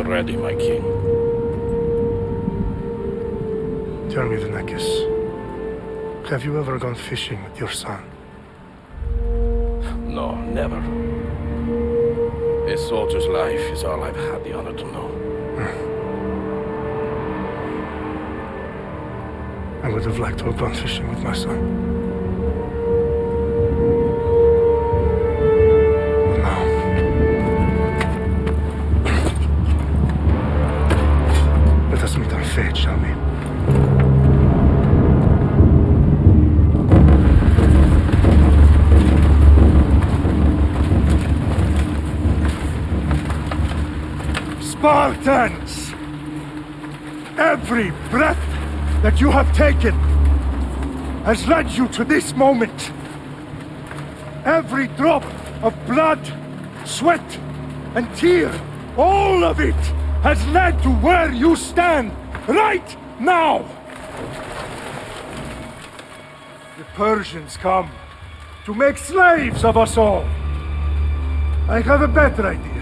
ready, my king. Tell me, Venekis, have you ever gone fishing with your son? No, never. A soldier's life is all I've had the honor to know. I would have liked to have gone fishing with my son. But now... let us meet our fate, shall we? Spartans! Every breath that you have taken has led you to this moment. Every drop of blood, sweat, and tear, all of it has led to where you stand right now. The Persians come to make slaves of us all. I have a better idea.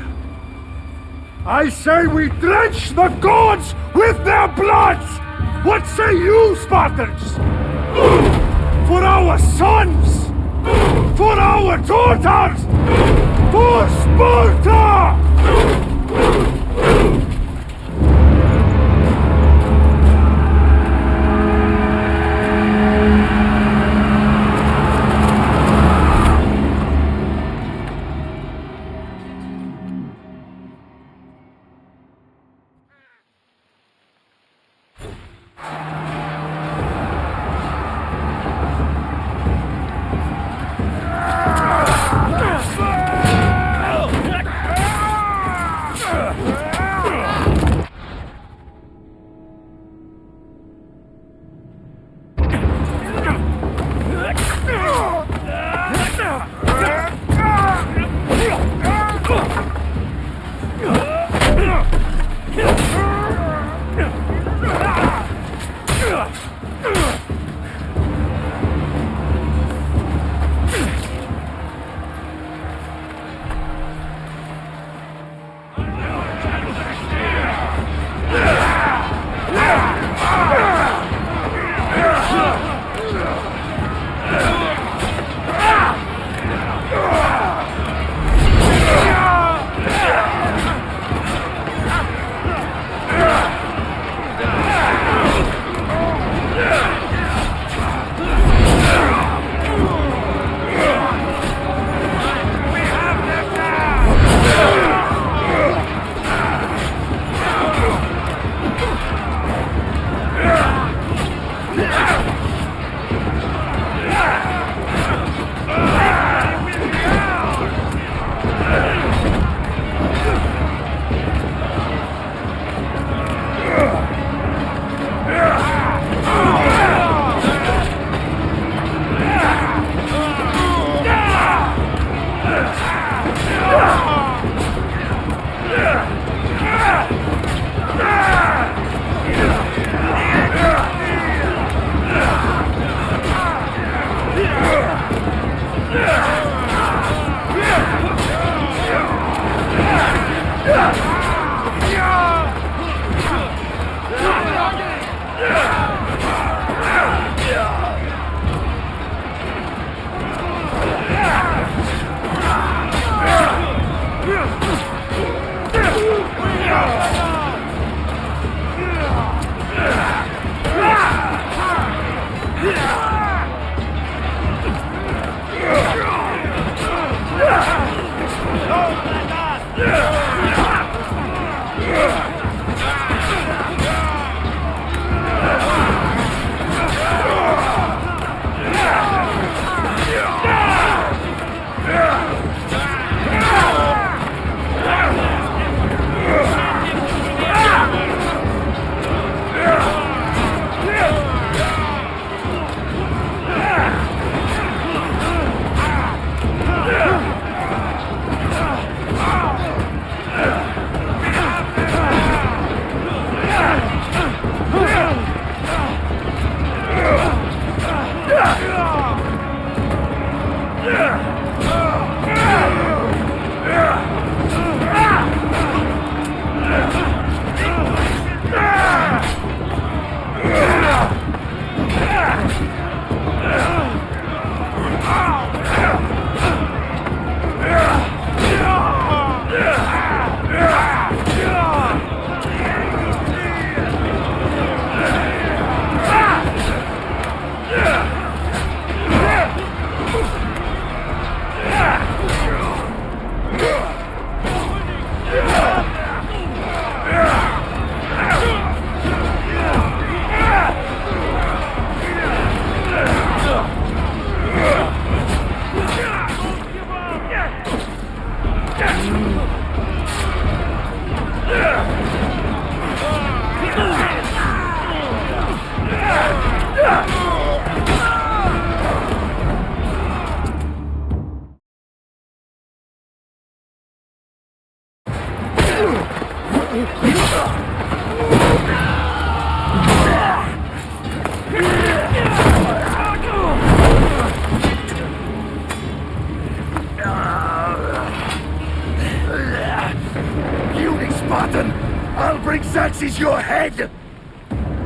I say we drench the gods with their bloods! What say you, Spartans? For our sons! For our daughters! For Sparta! head!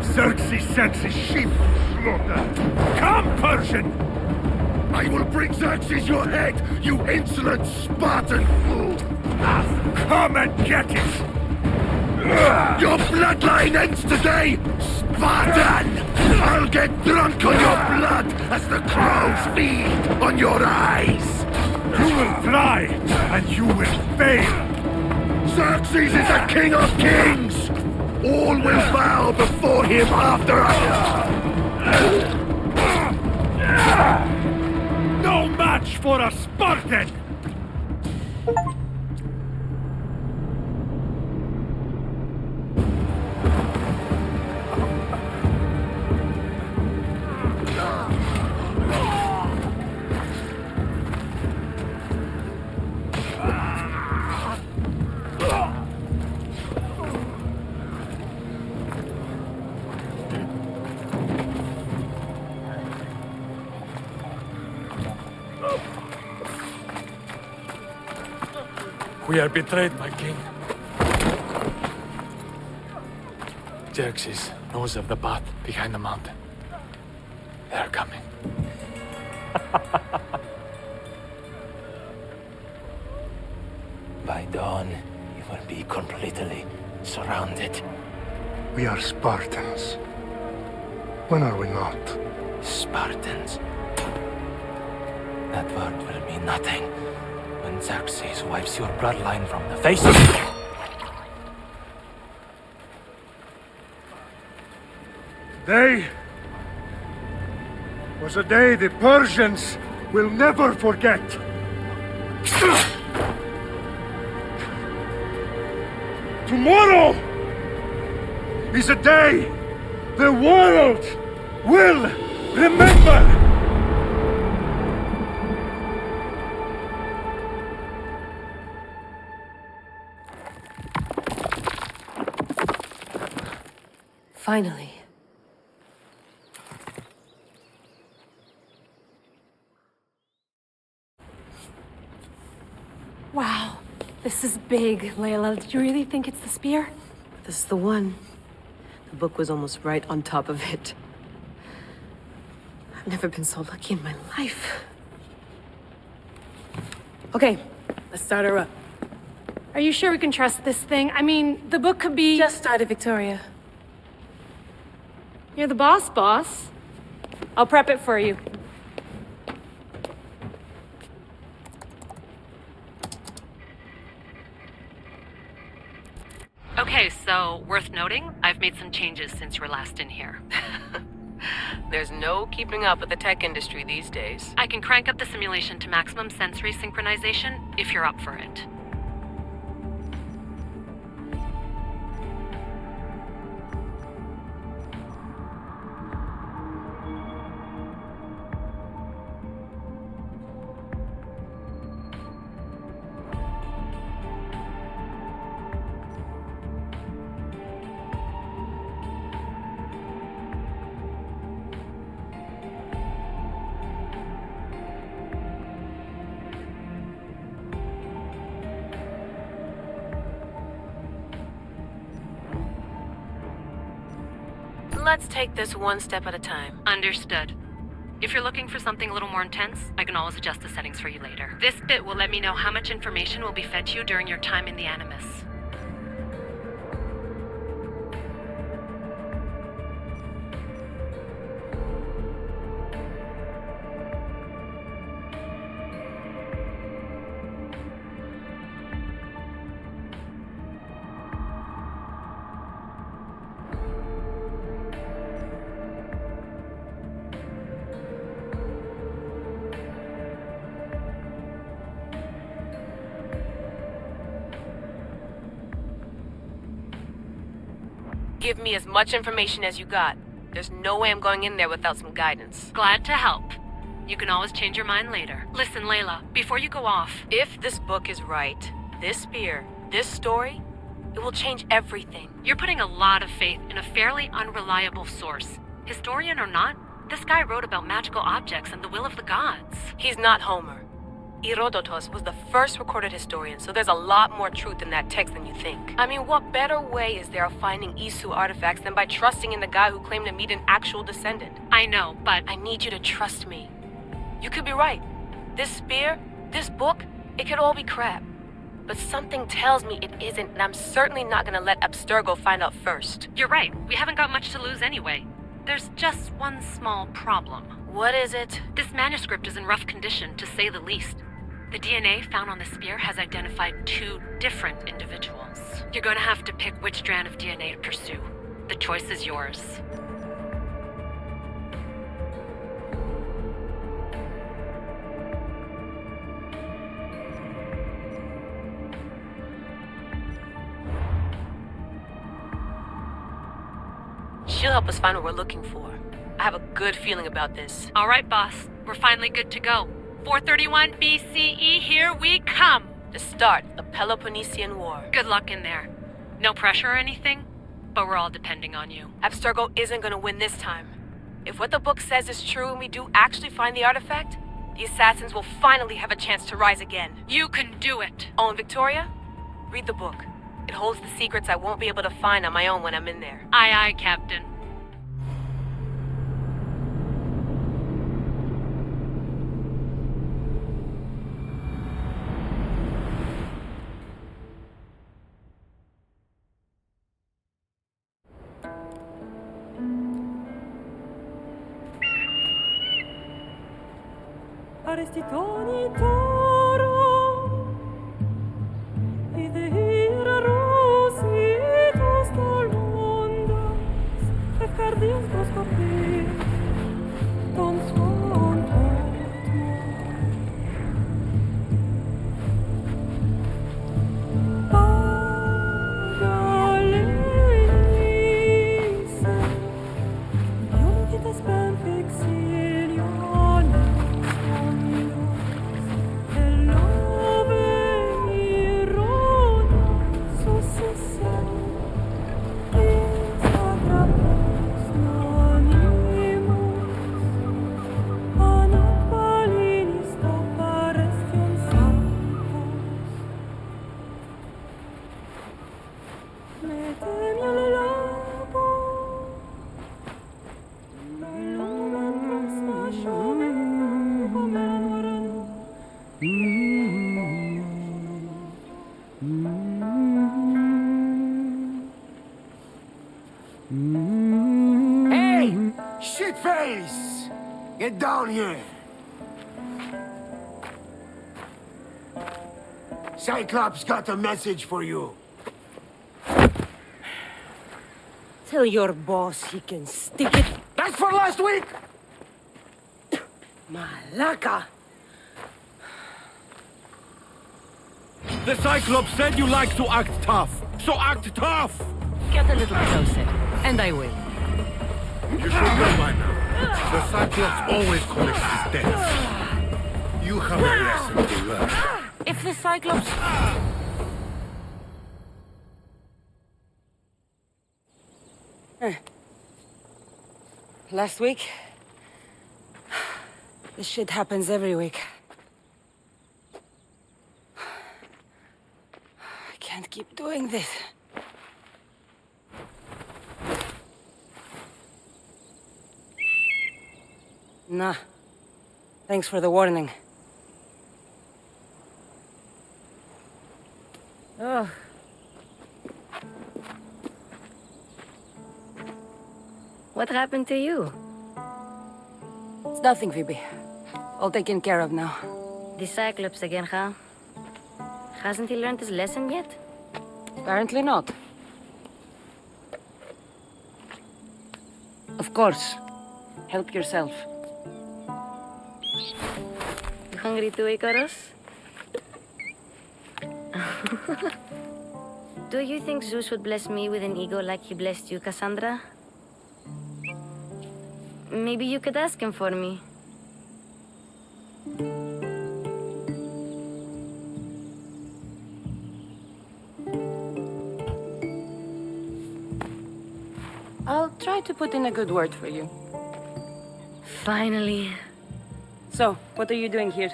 Xerxes sends his sheep to slaughter. Come, Persian! I will bring Xerxes your head, you insolent Spartan fool! Come and get it! Your bloodline ends today, Spartan! I'll get drunk on your blood as the crows feed on your eyes! You will try, and you will fail! Xerxes is a king of kings! All will bow before him after no match for a Spartan! We are betrayed, my king. Xerxes knows of the path behind the mountain. They are coming. By dawn, you will be completely surrounded. We are Spartans. When are we not? Spartans. That word will mean nothing when Xerxes wipes your bloodline from the face of it. Today was a day the Persians will never forget. Tomorrow is a day the world will remember. Finally. Wow, this is big, Layla. Did you really think it's the spear? This is the one. The book was almost right on top of it. I've never been so lucky in my life. Okay, let's start her up. Are you sure we can trust this thing? I mean, the book could be... Just started, Victoria. You're the boss. I'll prep it for you. Okay, so worth noting, I've made some changes since you were last in here. There's no keeping up with the tech industry these days. I can crank up the simulation to maximum sensory synchronization if you're up for it. Let's take this one step at a time. Understood. If you're looking for something a little more intense, I can always adjust the settings for you later. This bit will let me know how much information will be fed to you during your time in the Animus. Give me as much information as you got. There's no way I'm going in there without some guidance. Glad to help. You can always change your mind later. Listen, Layla, before you go off... If this book is right, this spear, this story, it will change everything. You're putting a lot of faith in a fairly unreliable source. Historian or not, this guy wrote about magical objects and the will of the gods. He's not Homer. Herodotus was the first recorded historian, so there's a lot more truth in that text than you think. I mean, what better way is there of finding Isu artifacts than by trusting in the guy who claimed to meet an actual descendant? I know, but I need you to trust me. You could be right. This spear, this book, it could all be crap. But something tells me it isn't, and I'm certainly not gonna let Abstergo find out first. you're right. We haven't got much to lose anyway. There's just one small problem. What is it? This manuscript is in rough condition, to say the least. The DNA found on the spear has identified 2 different individuals. You're gonna have to pick which strand of DNA to pursue. The choice is yours. She'll help us find what we're looking for. I have a good feeling about this. All right, boss. We're finally good to go. 431 BCE, here we come! To start the Peloponnesian War. Good luck in there. No pressure or anything, but we're all depending on you. Abstergo isn't gonna win this time. If what the book says is true and we do actually find the artifact, the assassins will finally have a chance to rise again. You can do it! Oh, and Victoria? Read the book. It holds the secrets I won't be able to find on my own when I'm in there. Aye, aye, Captain. Hey! Shitface! Get down here! Cyclops got a message for you. Tell your boss he can stick it. That's for last week! Malaka! The Cyclops said you like to act tough, so act tough! Get a little closer, and I will. You should know by now. The Cyclops always collects his debts. You have a lesson to learn. If the Cyclops... Last week? This shit happens every week. I can't keep doing this. Nah. Thanks for the warning. Oh. What happened to you? It's nothing, Phoebe. All taken care of now. The Cyclops again, huh? Hasn't he learned his lesson yet? Apparently not. Of course. Help yourself. You hungry too, Icarus? Do you think Zeus would bless me with an ego like he blessed you, Cassandra? Maybe you could ask him for me. I'll try to put in a good word for you. Finally. So, what are you doing here?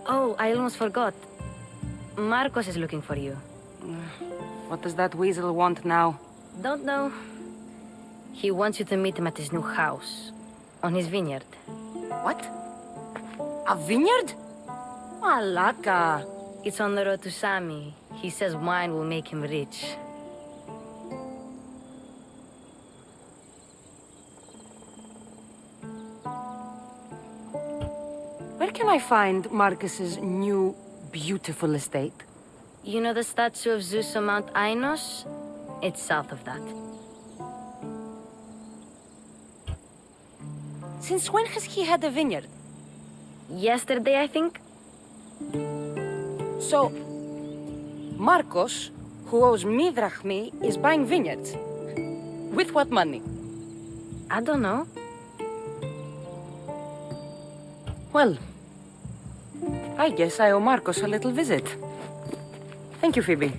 Oh, I almost forgot. Marcos is looking for you. What does that weasel want now? Don't know. He wants you to meet him at his new house. On his vineyard. What? A vineyard? Malaka. It's on the road to Sami. He says wine will make him rich. Where can I find Marcus's new, beautiful estate? You know the statue of Zeus on Mount Ainos? It's south of that. Since when has he had a vineyard? Yesterday, I think? So, Marcos, who owes me drachmi, is buying vineyards. With what money? I don't know. Well, I guess I owe Marcos a little visit. Thank you, Phoebe.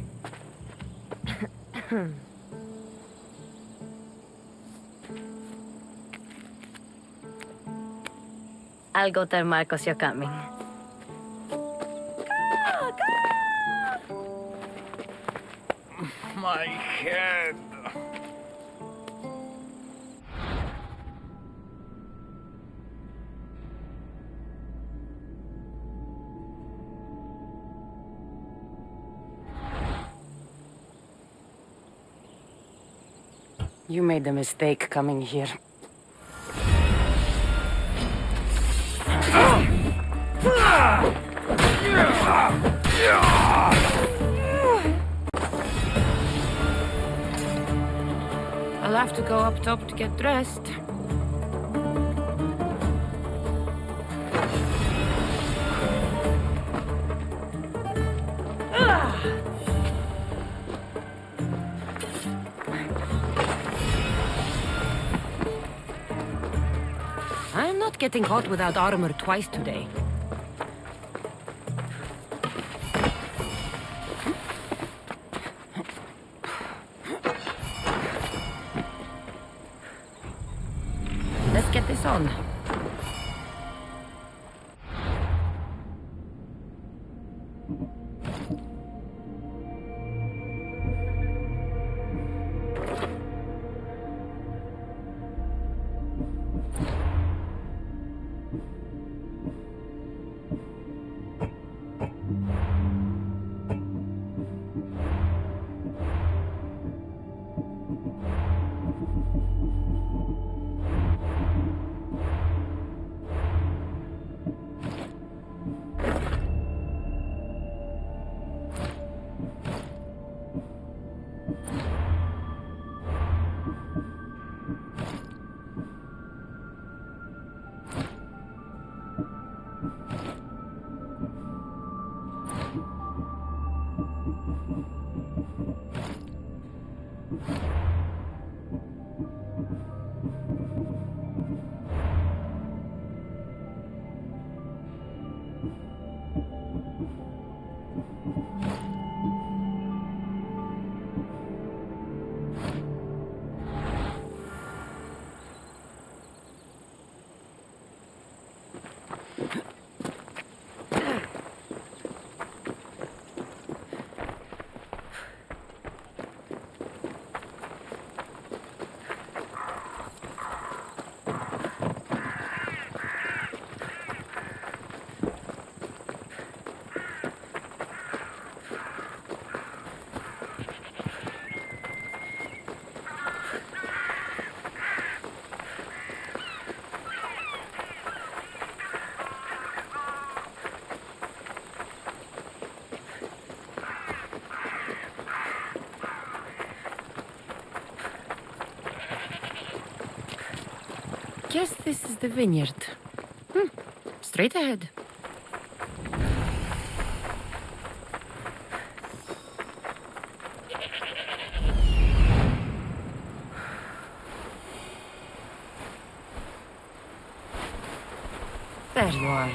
I'll go tell Marcos you're coming. My head. You made a mistake coming here. I'll have to go up top to get dressed. I'm not getting caught without armor twice today. Let's get this on. Guess this is the vineyard. Straight ahead. There you are.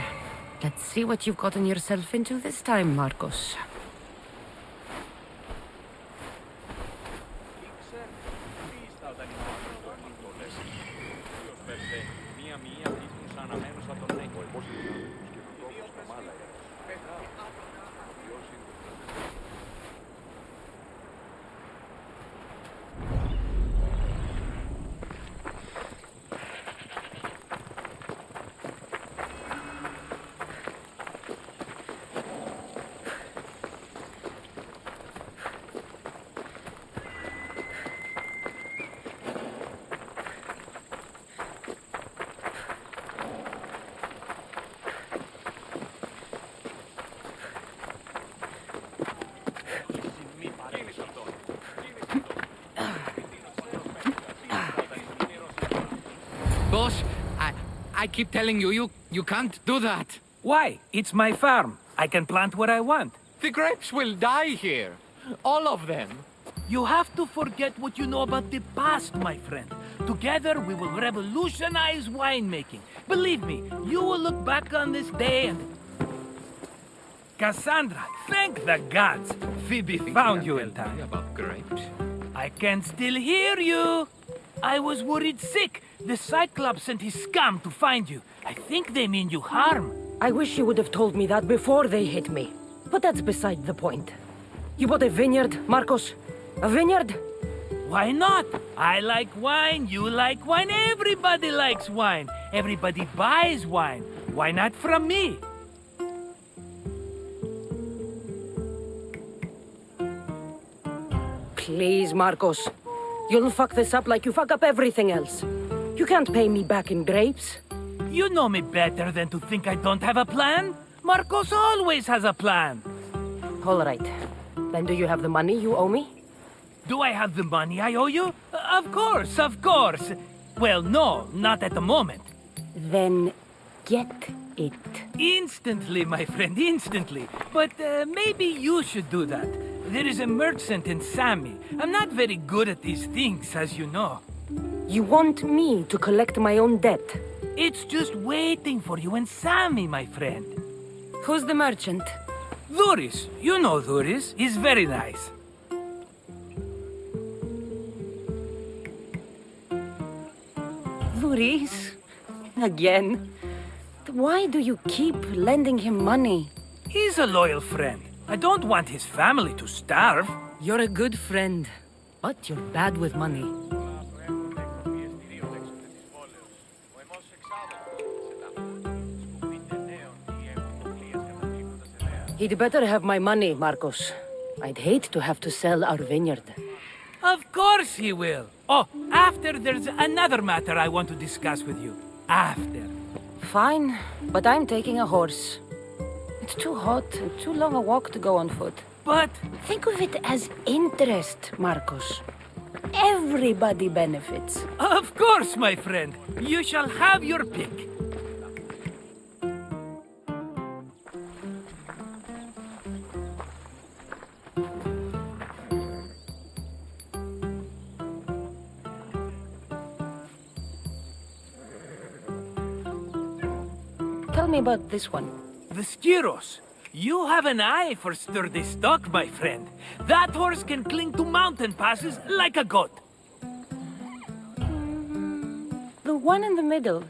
Let's see what you've gotten yourself into this time, Marcos. Boss, I keep telling you, you can't do that. Why? It's my farm. I can plant what I want. The grapes will die here. All of them. You have to forget what you know about the past, my friend. Together, we will revolutionize winemaking. Believe me, you will look back on this day and... Cassandra, thank the gods. Phoebe found you in time. About grapes. I can still hear you. I was worried sick. The Cyclops sent his scum to find you. I think they mean you harm. I wish you would have told me that before they hit me. But that's beside the point. You bought a vineyard, Marcos? A vineyard? Why not? I like wine, you like wine, everybody likes wine. Everybody buys wine. Why not from me? Please, Marcos. You'll fuck this up like you fuck up everything else. You can't pay me back in grapes. You know me better than to think I don't have a plan. Marcos always has a plan. All right. Then do you have the money you owe me? Do I have the money I owe you? Of course, of course. Well, no, not at the moment. Then get it. Instantly, my friend, instantly. But maybe you should do that. There is a merchant in Sami. I'm not very good at these things, as you know. You want me to collect my own debt? It's just waiting for you in Sami, my friend. Who's the merchant? Dhuris. You know Dhuris. He's very nice. Dhuris? Again? Why do you keep lending him money? He's a loyal friend. I don't want his family to starve. You're a good friend, but you're bad with money. He'd better have my money, Marcos. I'd hate to have to sell our vineyard. Of course he will. Oh, after there's another matter I want to discuss with you. After. Fine, but I'm taking a horse. It's too hot and too long a walk to go on foot. But... Think of it as interest, Marcos. Everybody benefits. Of course, my friend. You shall have your pick. Tell me about this one. The Skiros. You have an eye for sturdy stock, my friend. That horse can cling to mountain passes like a goat. The one in the middle.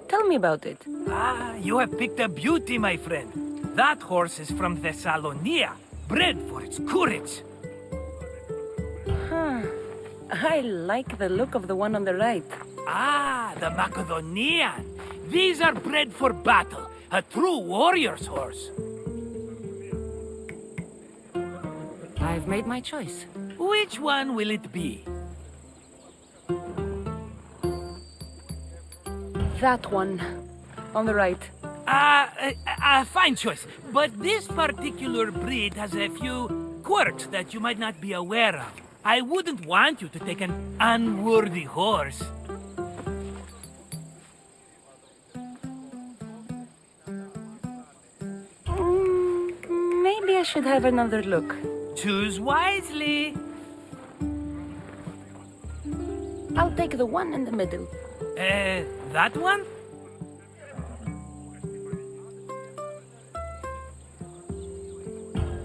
Tell me about it. Ah, you have picked a beauty, my friend. That horse is from Thessalonia, bred for its courage. Huh. I like the look of the one on the right. Ah, the Macedonian. These are bred for battle. A true warrior's horse. I've made my choice. Which one will it be? That one. On the right. Fine choice. But this particular breed has a few quirks that you might not be aware of. I wouldn't want you to take an unworthy horse. Maybe I should have another look. Choose wisely. I'll take the one in the middle. That one?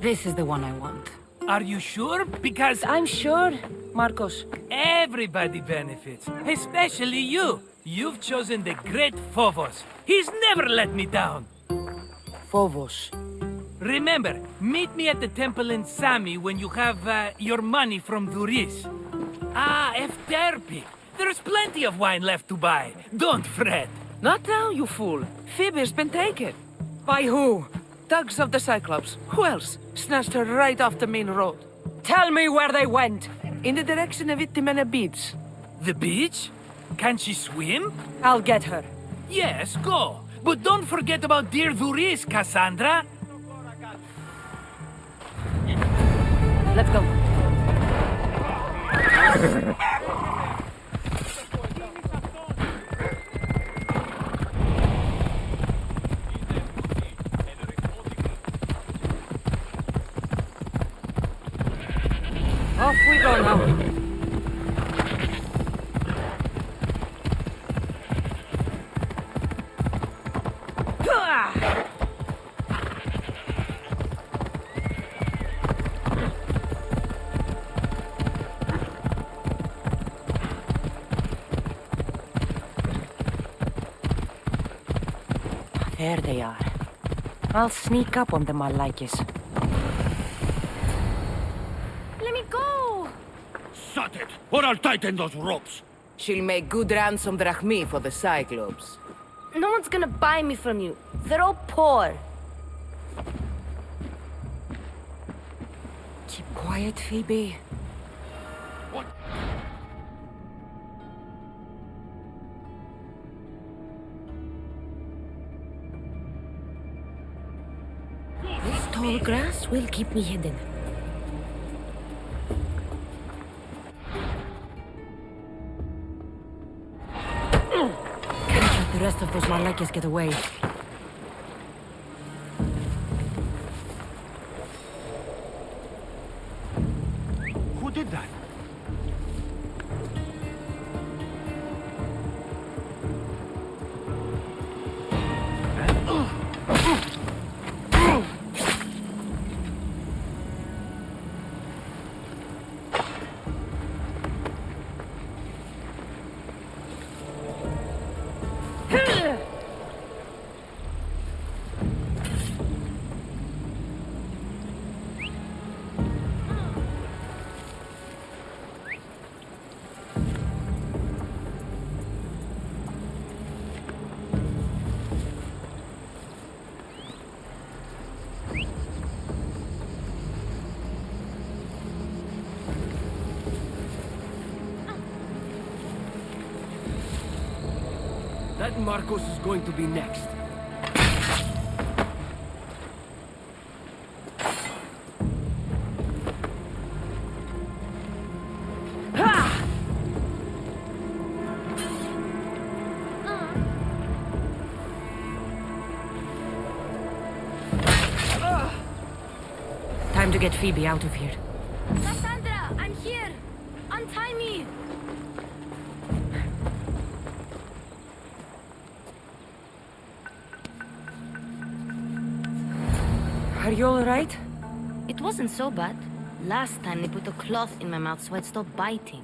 This is the one I want. Are you sure? Because I'm sure, Marcos. everybody benefits, especially you. You've chosen the great Phobos. He's never let me down. Phobos. Remember, meet me at the temple in Sami when you have your money from Dhuris. Ah, Efterpi. There's plenty of wine left to buy. Don't fret. Not now, you fool. Phoebe's been taken. By who? Thugs of the Cyclops. Who else? Snatched her right off the main road. Tell me where they went. In the direction of Itimena Beach. The beach? Can she swim? I'll get her. Yes, go. But don't forget about dear Dhuris, Cassandra. Let's go. There they are. I'll sneak up on them, I like it. Let me go! Shut it, or I'll tighten those ropes. She'll make good ransom drachmi for the Cyclops. No one's gonna buy me from you. They're all poor. Keep quiet, Phoebe. What? This tall grass will keep me hidden. Can't let the rest of those Malakas get away. Who did that? That Marcos is going to be next. Time to get Phoebe out of here. Cassandra, I'm here! Untie me! Are you alright? It wasn't so bad. Last time they put a cloth in my mouth so I'd stop biting.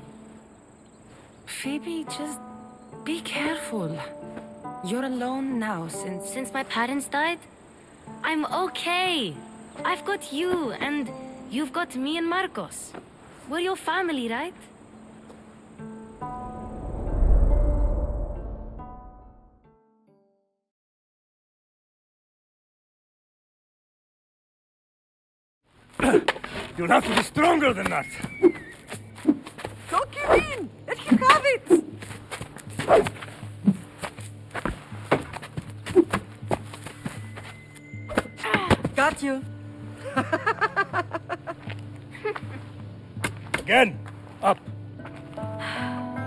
Phoebe, just be careful. You're alone now Since my parents died? I'm okay. I've got you, and you've got me and Marcos. We're your family, right? You'll have to be stronger than that. Don't give in! Let him have it! Got you. Again, up.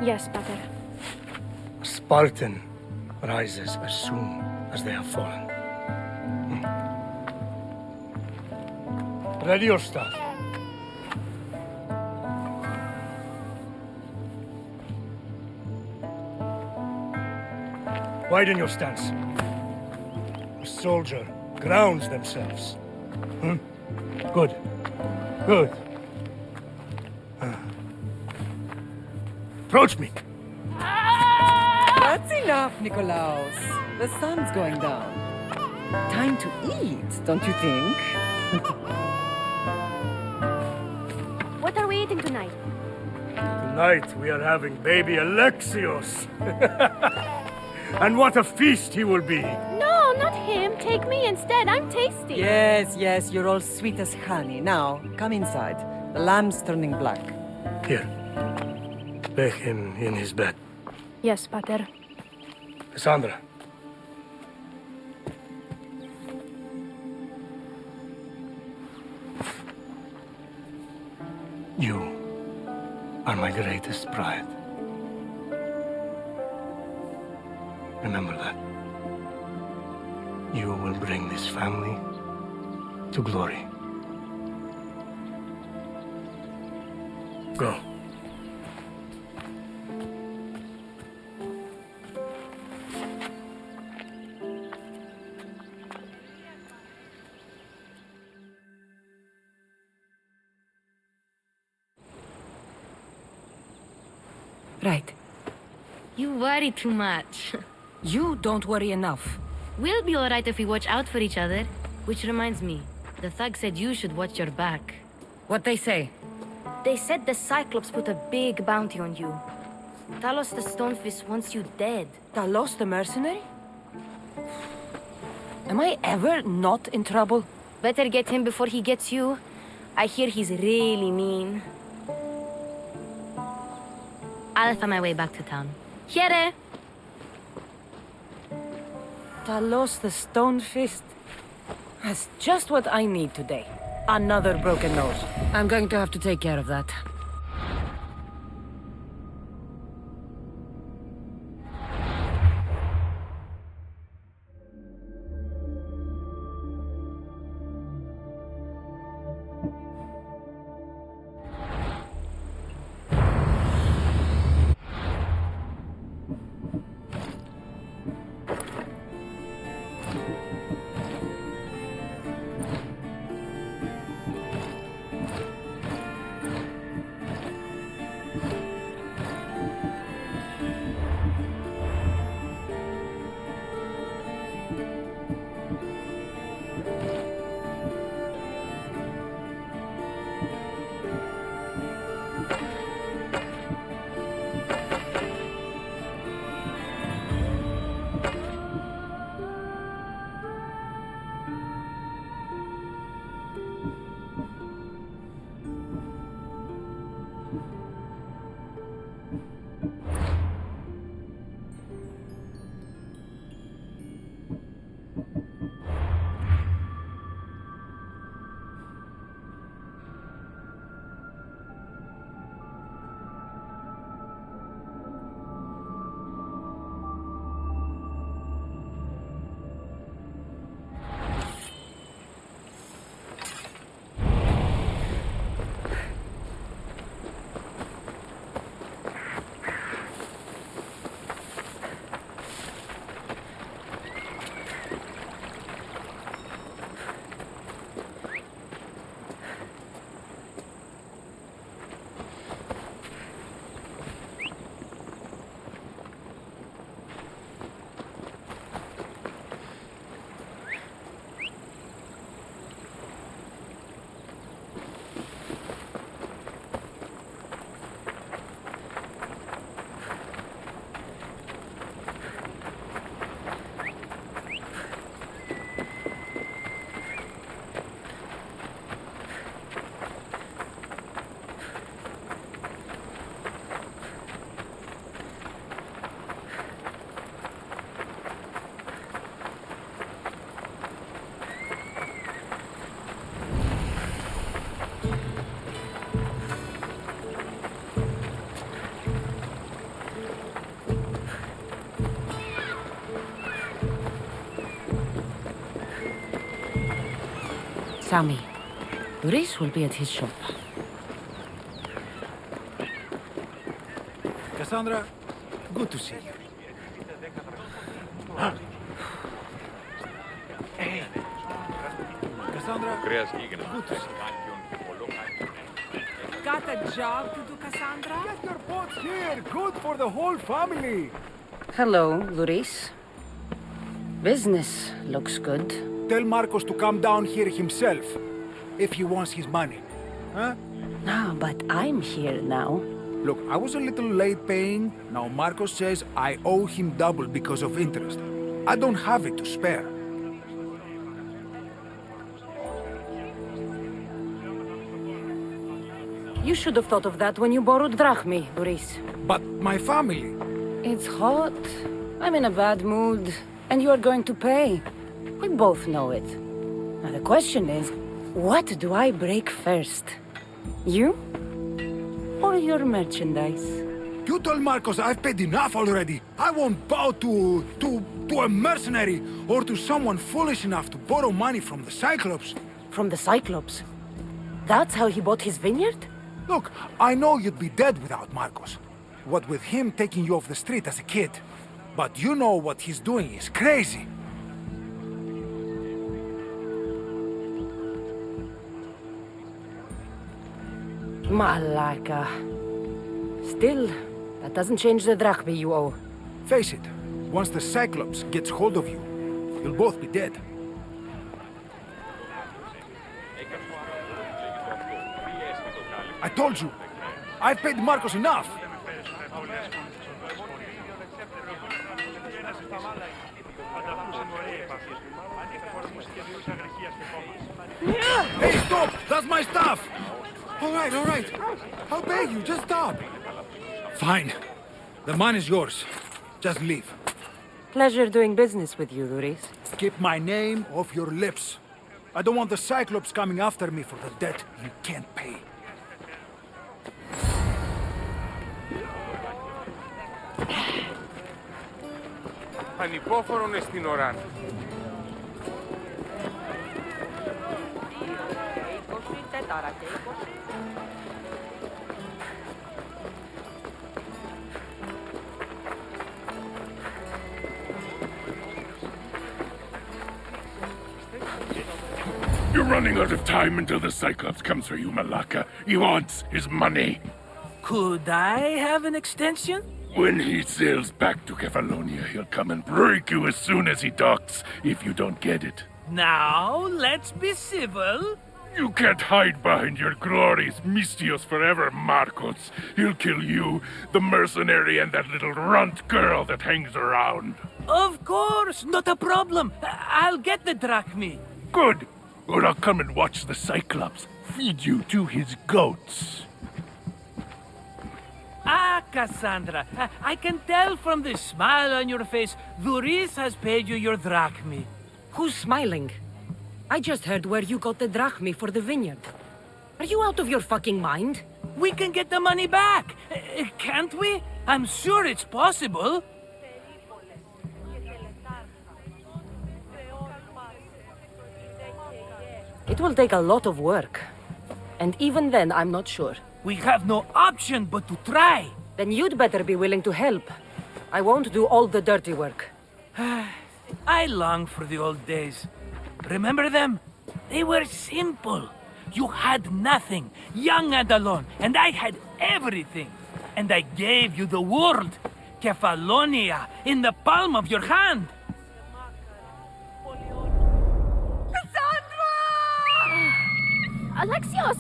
Yes, Pater. A Spartan rises as soon as they have fallen. Ready your stuff. Widen your stance. A soldier grounds themselves. Good. Good. Approach me. That's enough, Nikolaos. The sun's going down. Time to eat, don't you think? What are we eating tonight? Tonight we are having baby Alexios. And what a feast he will be. No, not him. Take me instead. I'm tasty. Yes, yes, you're all sweet as honey. Now, come inside. The lamb's turning black. Here. Lay him in his bed. Yes, Pater. Cassandra. You are my greatest pride. Remember that. You will bring this family to glory. Go. Right. You worry too much. You don't worry enough. We'll be alright if we watch out for each other. Which reminds me, the thug said you should watch your back. What they say? They said the Cyclops put a big bounty on you. Talos the Stonefist wants you dead. Talos the mercenary? Am I ever not in trouble? Better get him before he gets you. I hear he's really mean. I'll find my way back to town. Here! Talos the Stonefist. That's just what I need today. Another broken nose. I'm going to have to take care of that. Sammy. Odessey will be at his shop. Cassandra, good to see you. Hey. Cassandra, good to see you. Got a job to do, Cassandra? Get your pots here. Good for the whole family. Hello, Odessey. Business looks good. Tell Marcos to come down here himself, if he wants his money. Huh? No, but I'm here now. Look, I was a little late paying. Now Marcos says I owe him double because of interest. I don't have it to spare. You should have thought of that when you borrowed drachmi, Odessey. But my family... It's hot. I'm in a bad mood. And you are going to pay. We both know it. Now the question is, what do I break first? You? Or your merchandise? You told Marcos I've paid enough already. I won't bow to a mercenary or to someone foolish enough to borrow money from the Cyclops. From the Cyclops? That's how he bought his vineyard? Look, I know you'd be dead without Marcos. What with him taking you off the street as a kid. But you know what he's doing is crazy. Malaka. Still, that doesn't change the drachmi you owe. Face it, once the Cyclops gets hold of you, you'll both be dead. I told you! I've paid Marcos enough! Hey, stop! That's my stuff! All right. I'll pay you, just stop! Fine. The money is yours. Just leave. Pleasure doing business with you, Luris. Keep my name off your lips. I don't want the Cyclops coming after me for the debt you can't pay. Ανυπόφορον εστιν οράν. You're running out of time until the Cyclops comes for you, Malaka. He wants his money. Could I have an extension? When he sails back to Kefalonia, he'll come and break you as soon as he docks, if you don't get it. Now, let's be civil. You can't hide behind your glories, Mistios forever, Marcos. He'll kill you, the mercenary, and that little runt girl that hangs around. Of course, not a problem. I'll get the drachmi. Good. Or I'll come and watch the Cyclops feed you to his goats. Ah, Cassandra, I can tell from the smile on your face, Luris has paid you your drachmi. Who's smiling? I just heard where you got the drachmi for the vineyard. Are you out of your fucking mind? We can get the money back, can't we? I'm sure it's possible. It will take a lot of work. And even then, I'm not sure. We have no option but to try. Then you'd better be willing to help. I won't do all the dirty work. I long for the old days. Remember them? They were simple. You had nothing, young and alone, and I had everything. And I gave you the world, Kefalonia, in the palm of your hand. Alexios!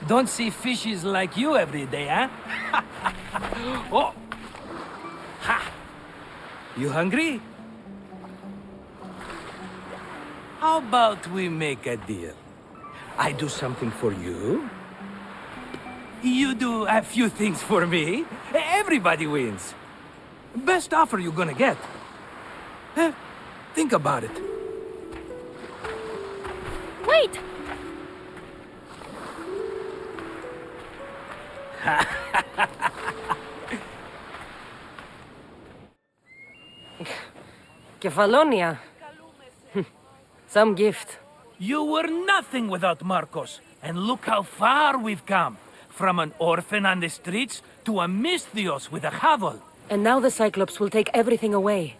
Don't see fishes like you every day, huh? Oh! Ha! You hungry? How about we make a deal? I do something for you. You do a few things for me. Everybody wins. Best offer you're gonna get. Think about it. Wait! Kefalonia. Some gift. You were nothing without Marcos, and look how far we've come. From an orphan on the streets to a Mistios with a hovel. And now the Cyclops will take everything away.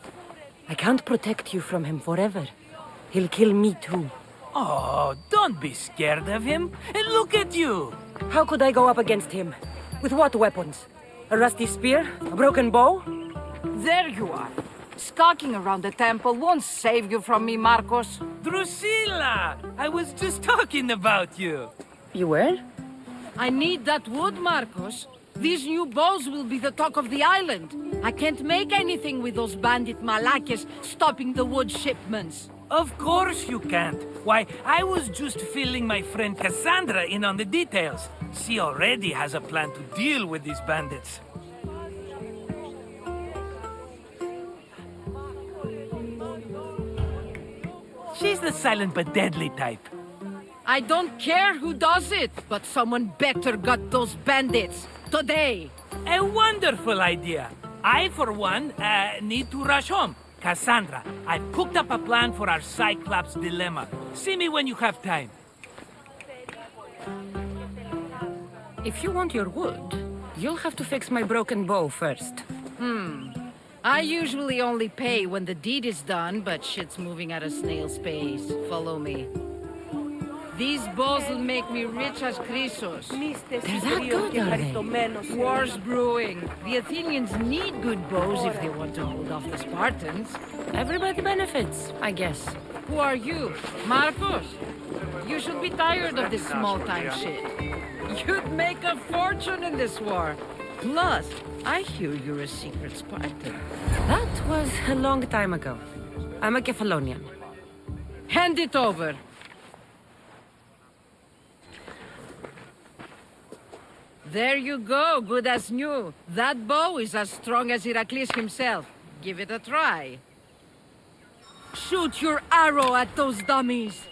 I can't protect you from him forever. He'll kill me too. Oh, don't be scared of him. And look at you. How could I go up against him? With what weapons? A rusty spear? A broken bow? There you are. Skulking around the temple won't save you from me, Marcos. Drusilla! I was just talking about you. You were? I need that wood, Marcos. These new bows will be the talk of the island. I can't make anything with those bandit malakes stopping the wood shipments. Of course you can't. Why, I was just filling my friend Cassandra in on the details. She already has a plan to deal with these bandits. She's the silent but deadly type. I don't care who does it, but someone better got those bandits. Today. A wonderful idea. I, for one, need to rush home. Cassandra, I've cooked up a plan for our Cyclops dilemma. See me when you have time. If you want your wood, you'll have to fix my broken bow first. I usually only pay when the deed is done, but shit's moving at a snail's pace. Follow me. These bows will make me rich as Chrysos. They're that good, are they? War's brewing. The Athenians need good bows if they want to hold off the Spartans. Everybody benefits, I guess. Who are you? Marcos? You should be tired of this small-time shit. You'd make a fortune in this war. Plus, I hear you're a secret Spartan. That was a long time ago. I'm a Kephalonian. Hand it over. There you go, good as new. That bow is as strong as Heracles himself. Give it a try. Shoot your arrow at those dummies.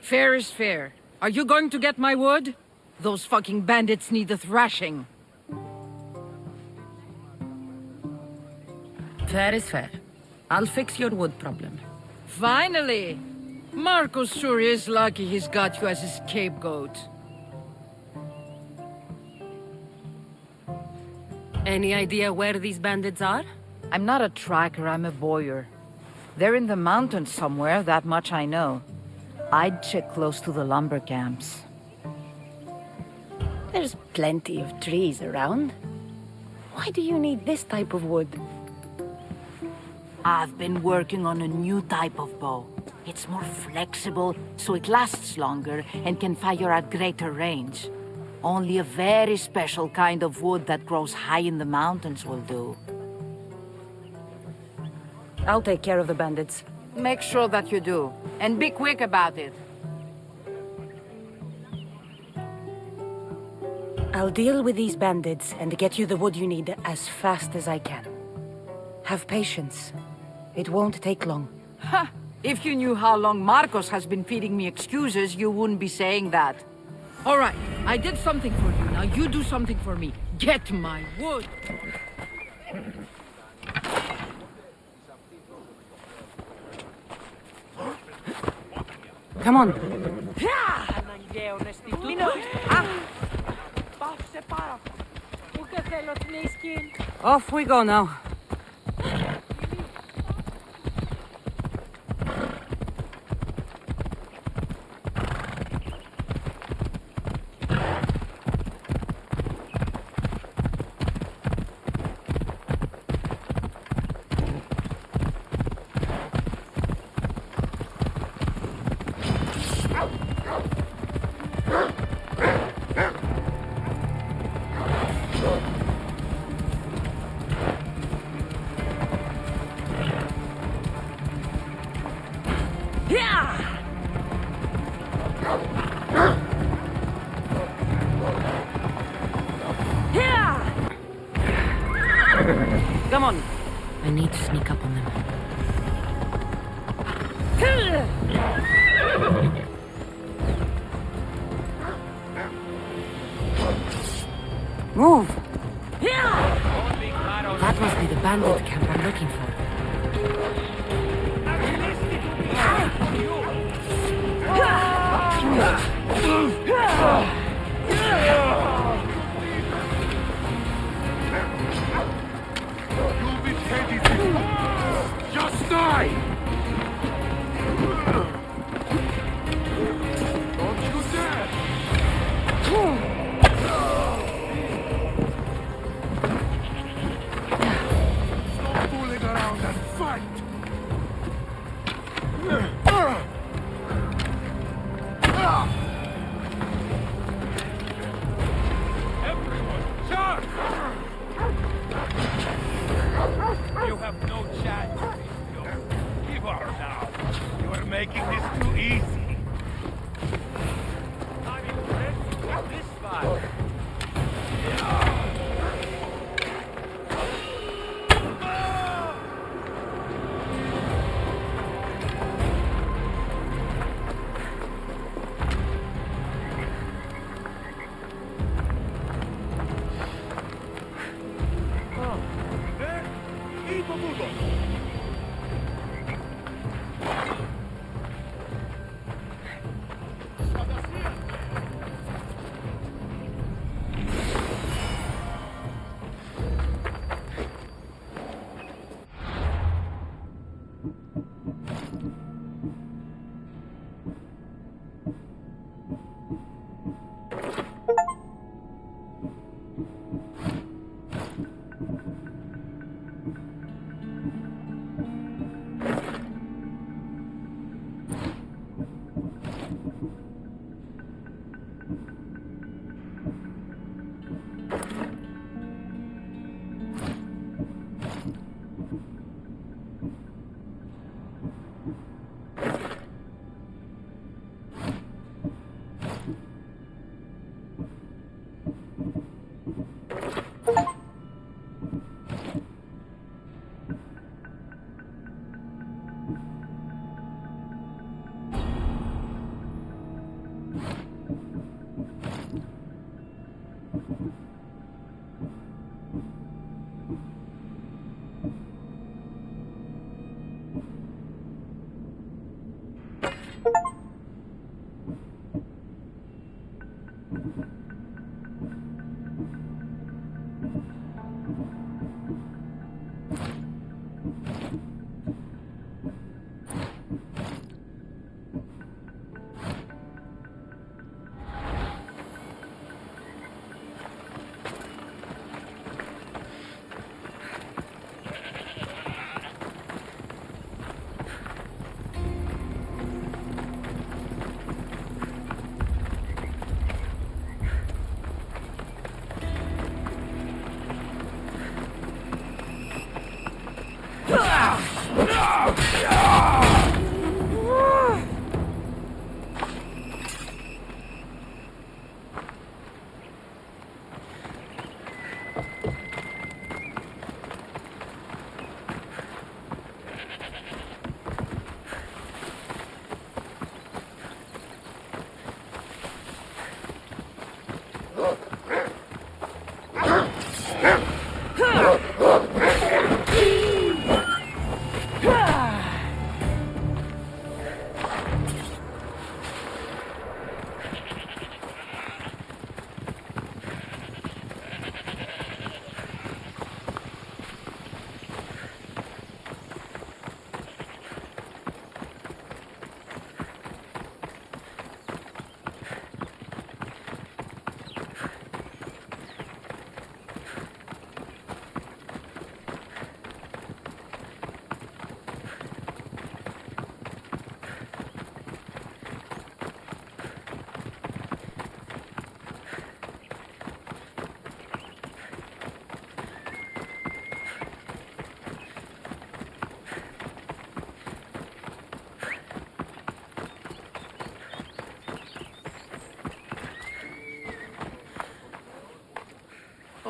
Fair is fair. Are you going to get my wood? Those fucking bandits need a thrashing. Fair is fair. I'll fix your wood problem. Finally! Marcos sure is lucky he's got you as his scapegoat. Any idea where these bandits are? I'm not a tracker, I'm a boyer. They're in the mountains somewhere, that much I know. I'd check close to the lumber camps. There's plenty of trees around. Why do you need this type of wood? I've been working on a new type of bow. It's more flexible, so it lasts longer and can fire at greater range. Only a very special kind of wood that grows high in the mountains will do. I'll take care of the bandits. Make sure that you do, and be quick about it. I'll deal with these bandits and get you the wood you need as fast as I can. Have patience. It won't take long. Ha! If you knew how long Marcos has been feeding me excuses, you wouldn't be saying that. All right, I did something for you. Now you do something for me. Get my wood. Come on. Off we go now. Come on. I need to sneak up on them. Move! That must be the bandit camp I'm looking for. You'll be dead. Just die! Don't you dare! Stop fooling around and fight! Everyone, charge! You have no chance. Give her now. You are making this too easy. I'm impressed with this fight.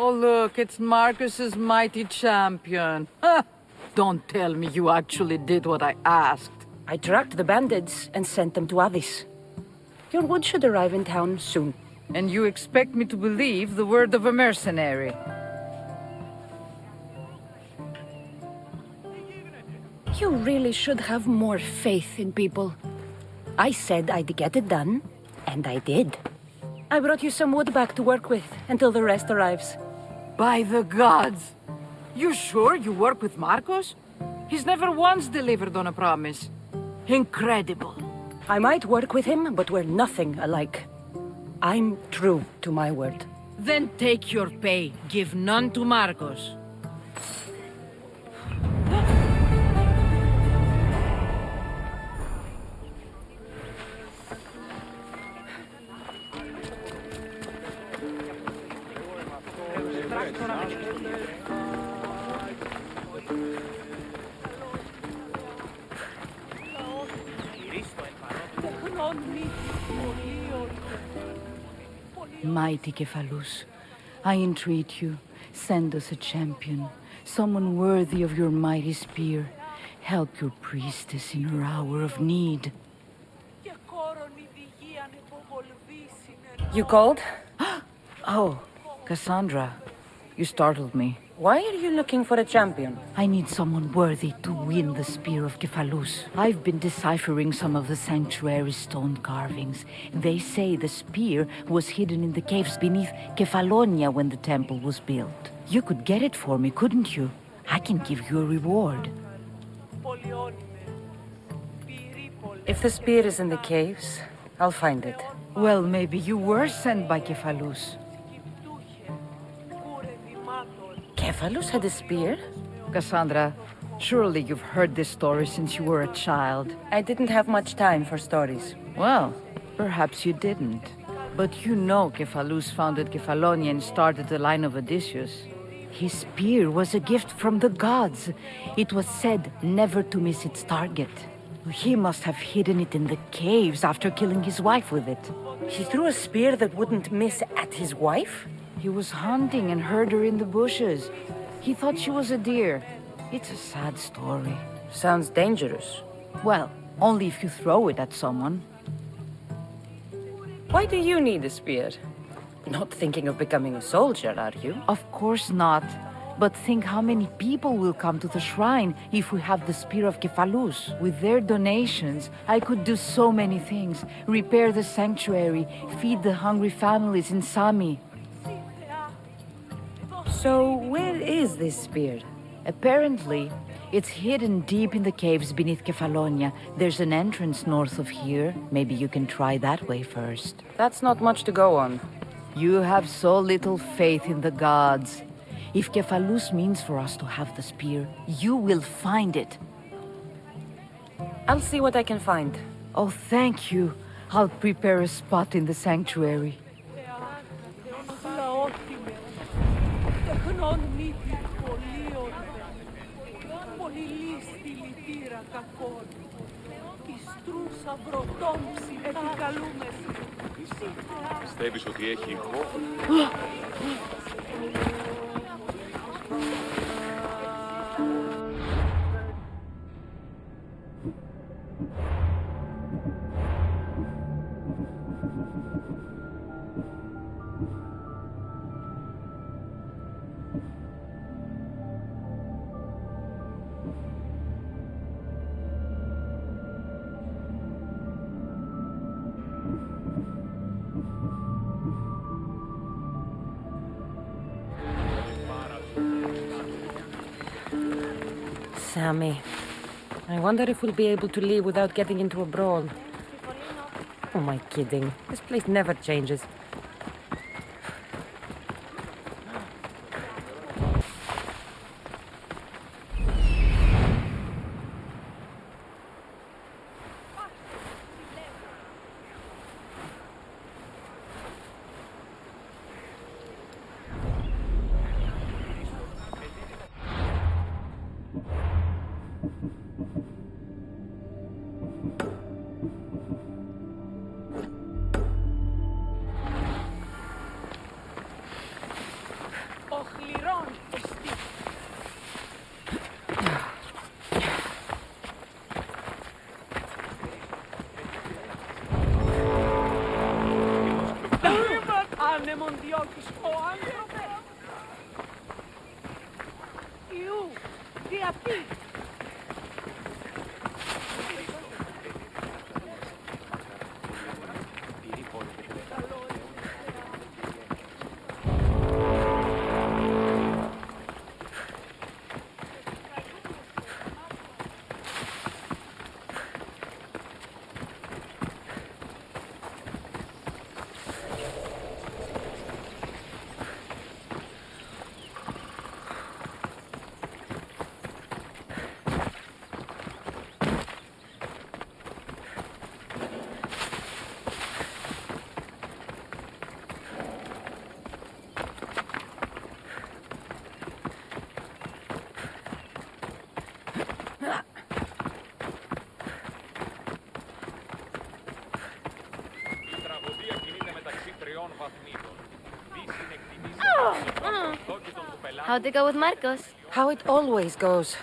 Oh, look, it's Marcus's mighty champion. Ha! Don't tell me you actually did what I asked. I tracked the bandits and sent them to Addis. Your wood should arrive in town soon. And you expect me to believe the word of a mercenary? You really should have more faith in people. I said I'd get it done, and I did. I brought you some wood back to work with until the rest arrives. By the gods! You sure you work with Marcos? He's never once delivered on a promise. Incredible. I might work with him, but we're nothing alike. I'm true to my word. Then take your pay. Give none to Marcos. Mighty Kephalus, I entreat you, send us a champion, someone worthy of your mighty spear. Help your priestess in her hour of need. You called? Oh, Cassandra, you startled me. Why are you looking for a champion? I need someone worthy to win the spear of Kephalus. I've been deciphering some of the sanctuary's stone carvings. They say the spear was hidden in the caves beneath Kefalonia when the temple was built. You could get it for me, couldn't you? I can give you a reward. If the spear is in the caves, I'll find it. Well, maybe you were sent by Kephalus. Kephalus had a spear? Cassandra, surely you've heard this story since you were a child. I didn't have much time for stories. Well, perhaps you didn't. But you know Kephalus founded Kefalonia and started the line of Odysseus. His spear was a gift from the gods. It was said never to miss its target. He must have hidden it in the caves after killing his wife with it. He threw a spear that wouldn't miss at his wife? He was hunting and heard her in the bushes. He thought she was a deer. It's a sad story. Sounds dangerous. Well, only if you throw it at someone. Why do you need a spear? Not thinking of becoming a soldier, are you? Of course not. But think how many people will come to the shrine if we have the spear of Kephalus. With their donations, I could do so many things. Repair the sanctuary, feed the hungry families in Sami. So, where is this spear? Apparently, it's hidden deep in the caves beneath Kefalonia. There's an entrance north of here. Maybe you can try that way first. That's not much to go on. You have so little faith in the gods. If Kephalus means for us to have the spear, you will find it. I'll see what I can find. Oh, thank you. I'll prepare a spot in the sanctuary. Πιστεύεις ότι έχει ηχό? Sammy. I wonder if we'll be able to leave without getting into a brawl. Oh, am I kidding? This place never changes. idiotischen Anthrope. You, the api. How'd it go with Marcos? How it always goes.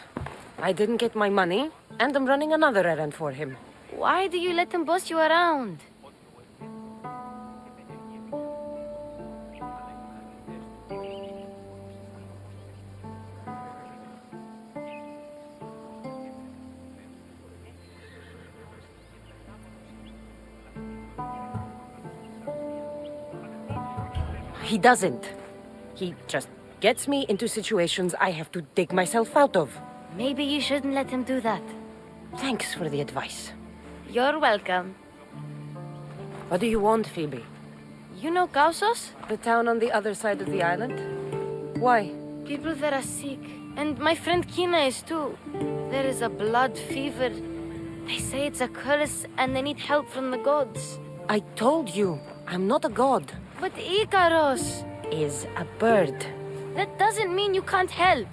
I didn't get my money, and I'm running another errand for him. Why do you let him boss you around? He doesn't. He just gets me into situations I have to dig myself out of. Maybe you shouldn't let him do that. Thanks for the advice. You're welcome. What do you want, Phoebe? You know Kausos? The town on the other side of the island? Why? People there are sick. And my friend Kina is too. There is a blood fever. They say it's a curse and they need help from the gods. I told you, I'm not a god. But Ikaros is a bird. That doesn't mean you can't help.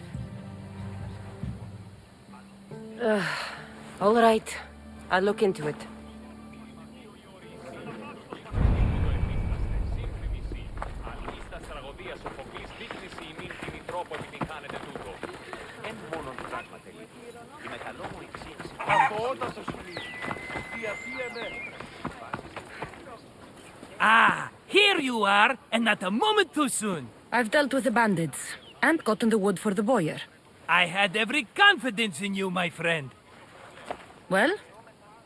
All right. I'll look into it. Ah, here you are, and not a moment too soon. I've dealt with the bandits, and gotten the wood for the boiler. I had every confidence in you, my friend. Well,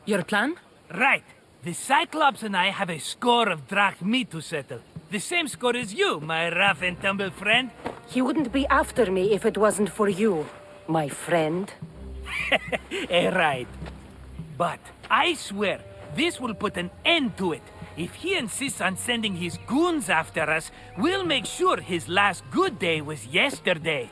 your plan? Right. The Cyclops and I have a score of drachmi to settle. The same score as you, my rough and tumble friend. He wouldn't be after me if it wasn't for you, my friend. Right. But I swear, this will put an end to it. If he insists on sending his goons after us, we'll make sure his last good day was yesterday.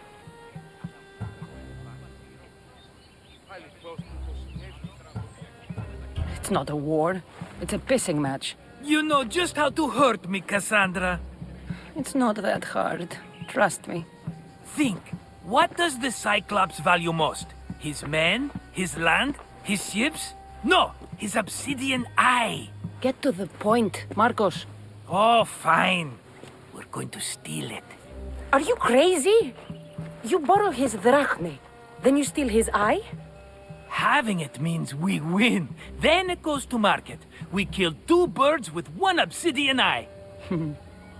It's not a war. It's a pissing match. You know just how to hurt me, Cassandra. It's not that hard. Trust me. Think. What does the Cyclops value most? His men? His land? His ships? No! His obsidian eye! Get to the point, Marcos. Oh, fine. We're going to steal it. Are you crazy? You borrow his drachmi, then you steal his eye? Having it means we win. Then it goes to market. We kill 2 birds with 1 obsidian eye.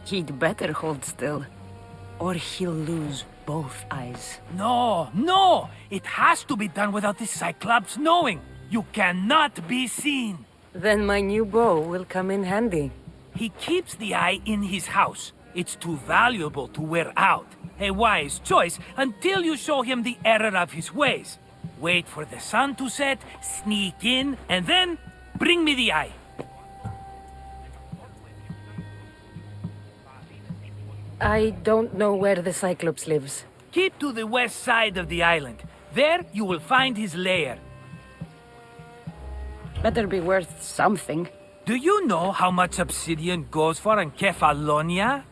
He'd better hold still, or he'll lose both eyes. No, no! It has to be done without the Cyclops knowing. You cannot be seen. Then my new bow will come in handy. He keeps the eye in his house. It's too valuable to wear out. A wise choice until you show him the error of his ways. Wait for the sun to set, sneak in, and then bring me the eye. I don't know where the Cyclops lives. Keep to the west side of the island. There you will find his lair. Better be worth something. Do you know how much obsidian goes for in Kefalonia?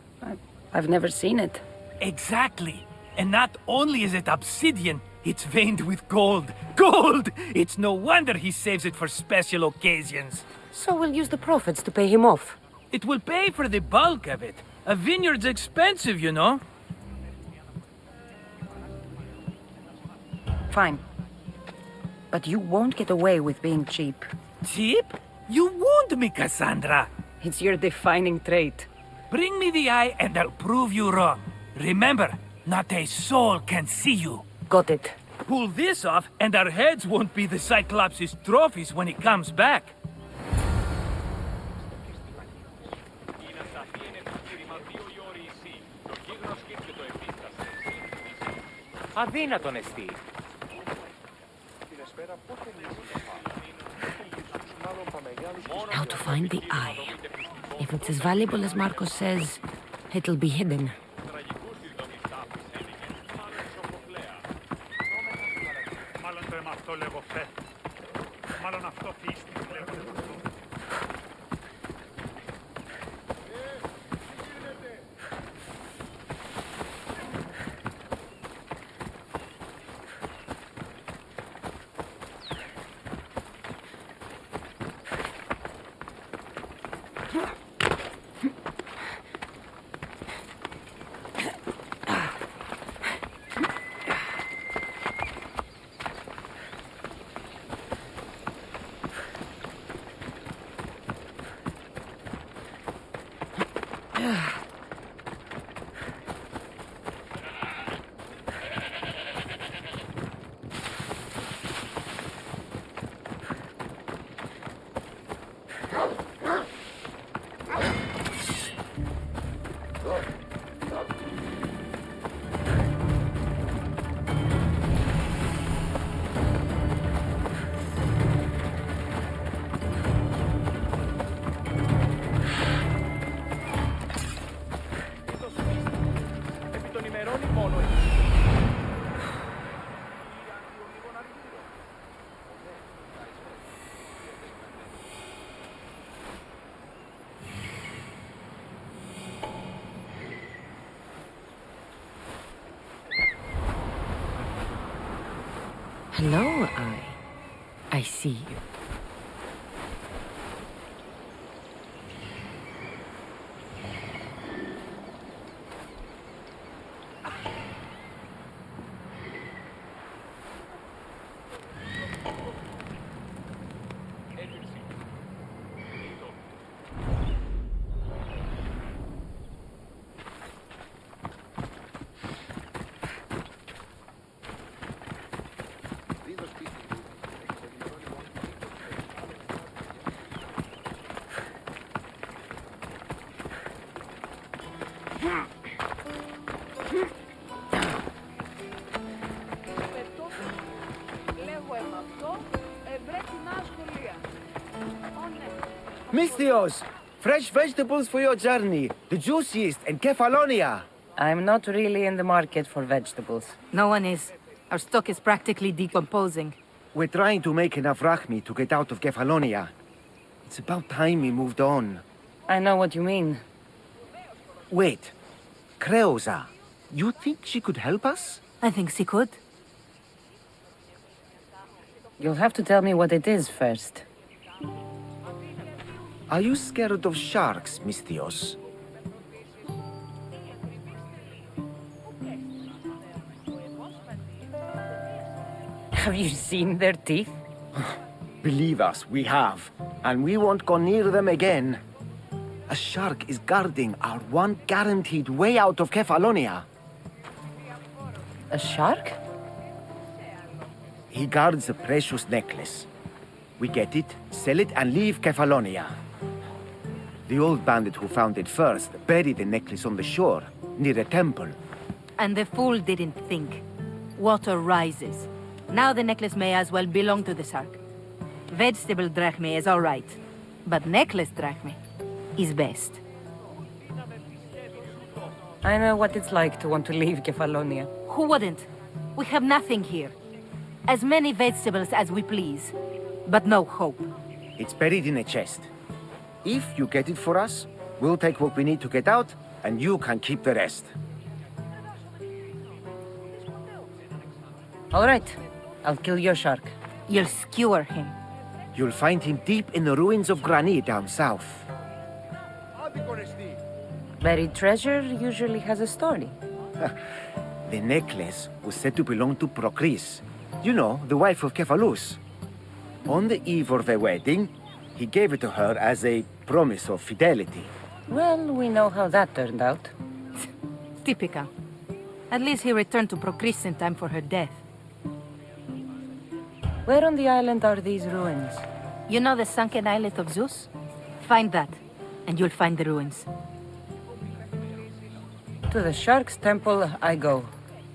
I've never seen it. Exactly. And not only is it obsidian, it's veined with gold. Gold! It's no wonder he saves it for special occasions. So we'll use the profits to pay him off. It will pay for the bulk of it. A vineyard's expensive, you know. Fine. But you won't get away with being cheap. Cheap? You wound me, Cassandra. It's your defining trait. Bring me the eye and I'll prove you wrong. Remember, not a soul can see you. Got it. Pull this off and our heads won't be the Cyclops' trophies when he comes back. Αδύνατον εστί. How to find the eye. If it's as valuable as Marcos says, it'll be hidden. Hello, Eye. I see you. Mistios! Fresh vegetables for your journey. The juiciest in Kefalonia. I'm not really in the market for vegetables. No one is. Our stock is practically decomposing. We're trying to make enough rachmi to get out of Kefalonia. It's about time we moved on. I know what you mean. Wait. Creosa. You think she could help us? I think she could. You'll have to tell me what it is first. Are you scared of sharks, Mistios? Have you seen their teeth? Believe us, we have. And we won't go near them again. A shark is guarding our one guaranteed way out of Kefalonia. A shark? He guards a precious necklace. We get it, sell it, and leave Kefalonia. The old bandit who found it first buried the necklace on the shore, near a temple. And the fool didn't think. Water rises. Now the necklace may as well belong to the shark. Vegetable drachme is all right, but necklace drachme is best. I know what it's like to want to leave Kefalonia. Who wouldn't? We have nothing here. As many vegetables as we please, but no hope. It's buried in a chest. If you get it for us, we'll take what we need to get out, and you can keep the rest. All right. I'll kill your shark. You'll skewer him. You'll find him deep in the ruins of Granit down south. Buried treasure usually has a story. The necklace was said to belong to Procris. You know, the wife of Cephalus. On the eve of their wedding, he gave it to her as a promise of fidelity. Well, we know how that turned out. Typical. At least he returned to Procris in time for her death. Where on the island are these ruins? You know the sunken islet of Zeus? Find that, and you'll find the ruins. To the Shark's Temple I go.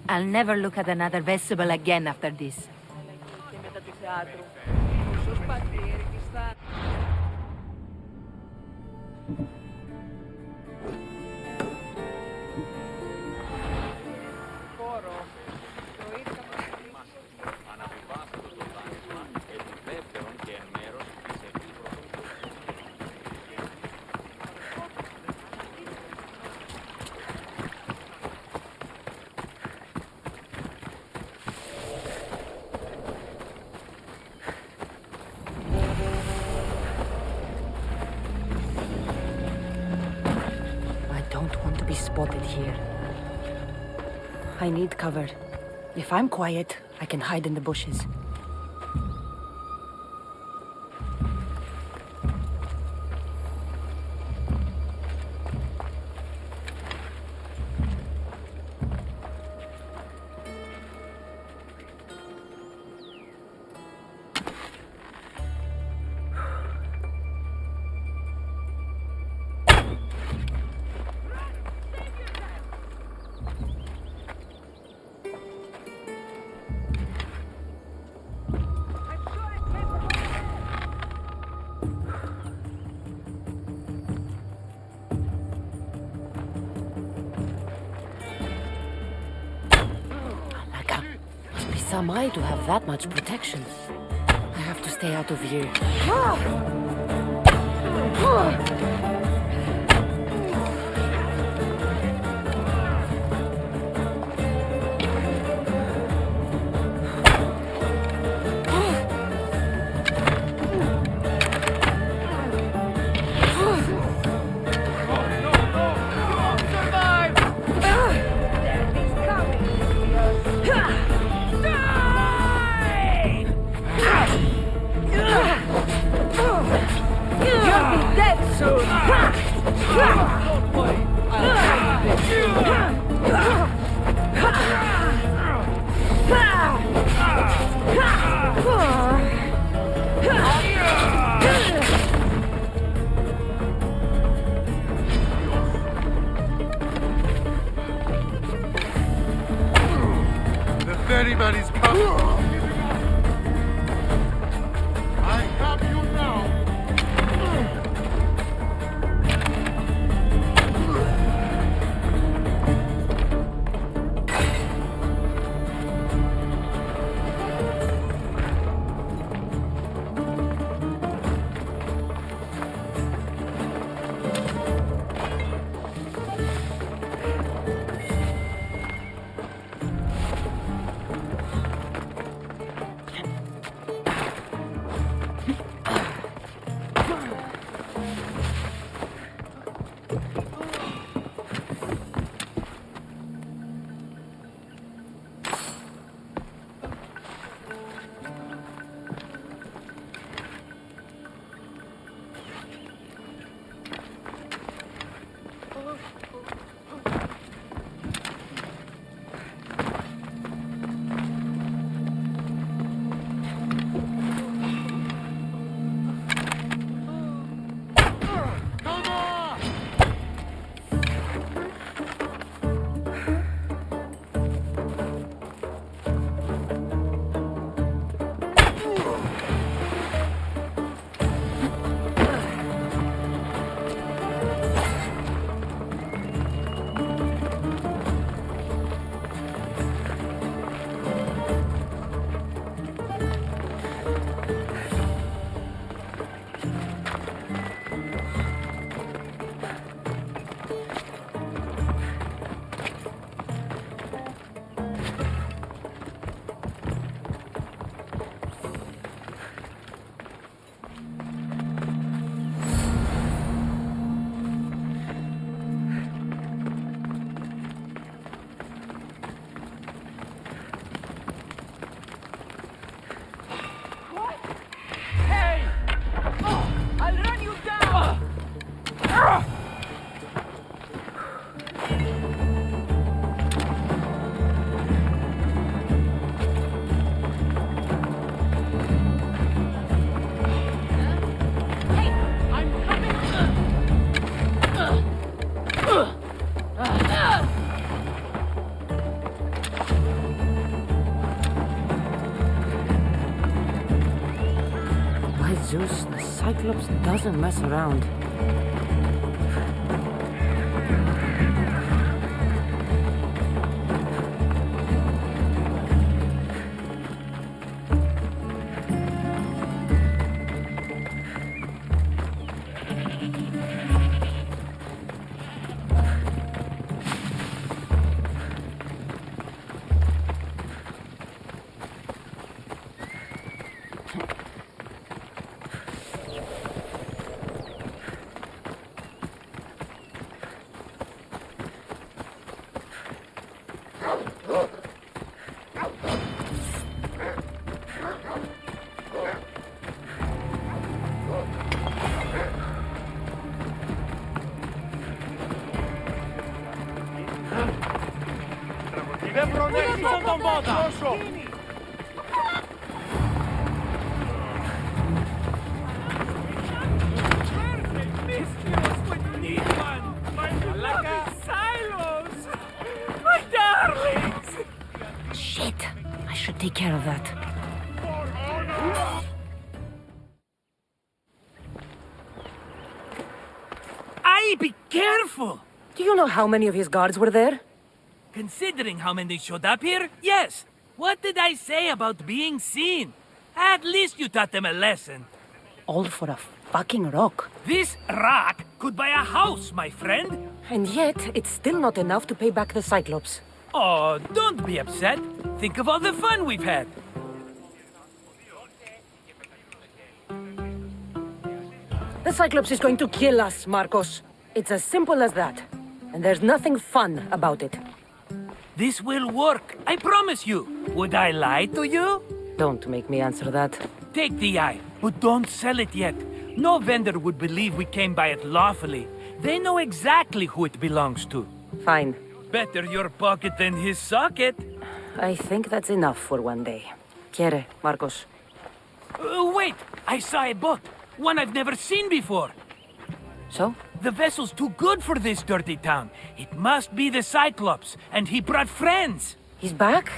I'll never look at another vestibule again after this. Be spotted here. I need cover. If I'm quiet, I can hide in the bushes. Some eye to have that much protection. I have to stay out of here. The ferryman coming! I have you now! Cyclops doesn't mess around. Shit! I should take care of that. Aye, be careful! Do you know how many of his guards were there? Considering how many showed up here, yes. What did I say about being seen? At least you taught them a lesson. All for a fucking rock. This rock could buy a house, my friend. And yet, it's still not enough to pay back the Cyclops. Oh, don't be upset. Think of all the fun we've had. The Cyclops is going to kill us, Marcos. It's as simple as that. And there's nothing fun about it. This will work, I promise you. Would I lie to you? Don't make me answer that. Take the eye, but don't sell it yet. No vendor would believe we came by it lawfully. They know exactly who it belongs to. Fine. Better your pocket than his socket. I think that's enough for one day. Quiere, Marcos. Wait! I saw a boat. One I've never seen before. So? The vessel's too good for this dirty town. It must be the Cyclops, and he brought friends. He's back?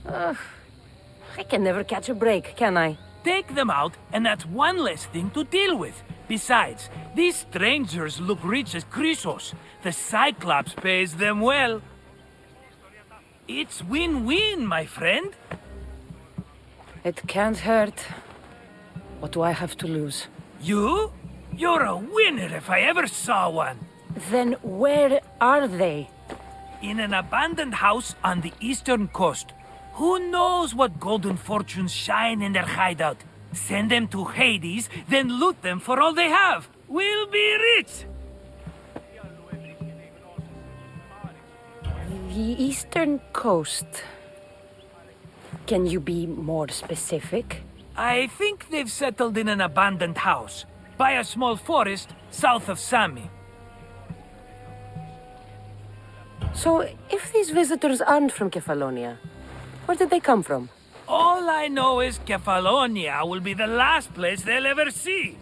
I can never catch a break, can I? Take them out, and that's one less thing to deal with. Besides, these strangers look rich as Chrysos. The Cyclops pays them well. It's win-win, my friend. It can't hurt. What do I have to lose? You? You're a winner if I ever saw one. Then where are they? In an abandoned house on the eastern coast. Who knows what golden fortunes shine in their hideout? Send them to Hades, then loot them for all they have. We'll be rich! The eastern coast. Can you be more specific? I think they've settled in an abandoned house, by a small forest south of Sami. So, if these visitors aren't from Kefalonia, where did they come from? All I know is Kefalonia will be the last place they'll ever see.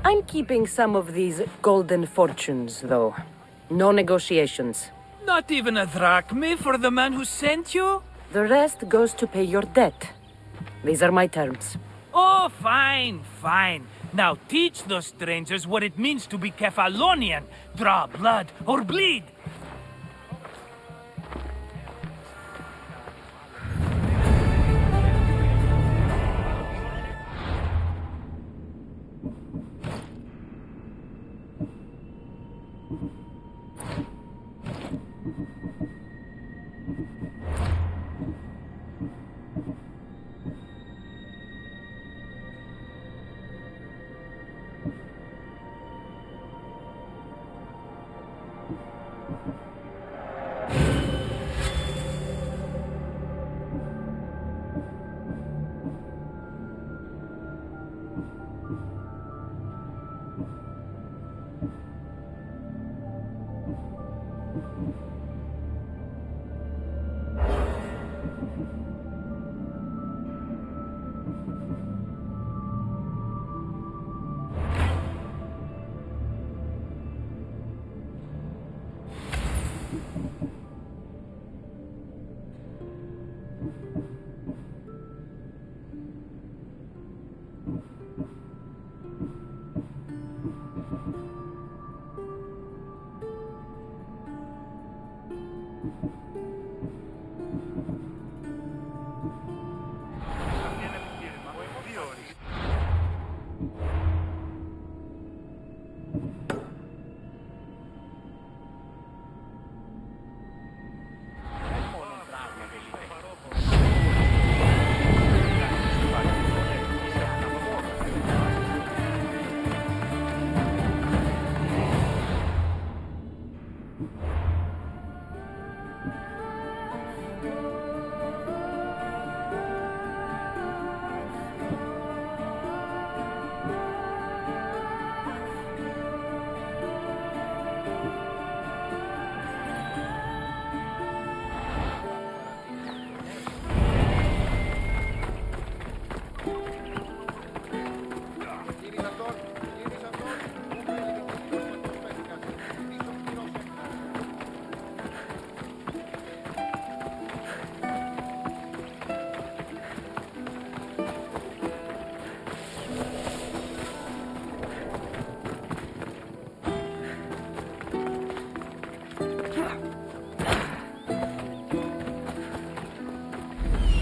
I'm keeping some of these golden fortunes, though. No negotiations. Not even a drachme for the man who sent you? The rest goes to pay your debt. These are my terms. Oh, fine, fine. Now teach those strangers what it means to be Kefalonian. Draw blood or bleed.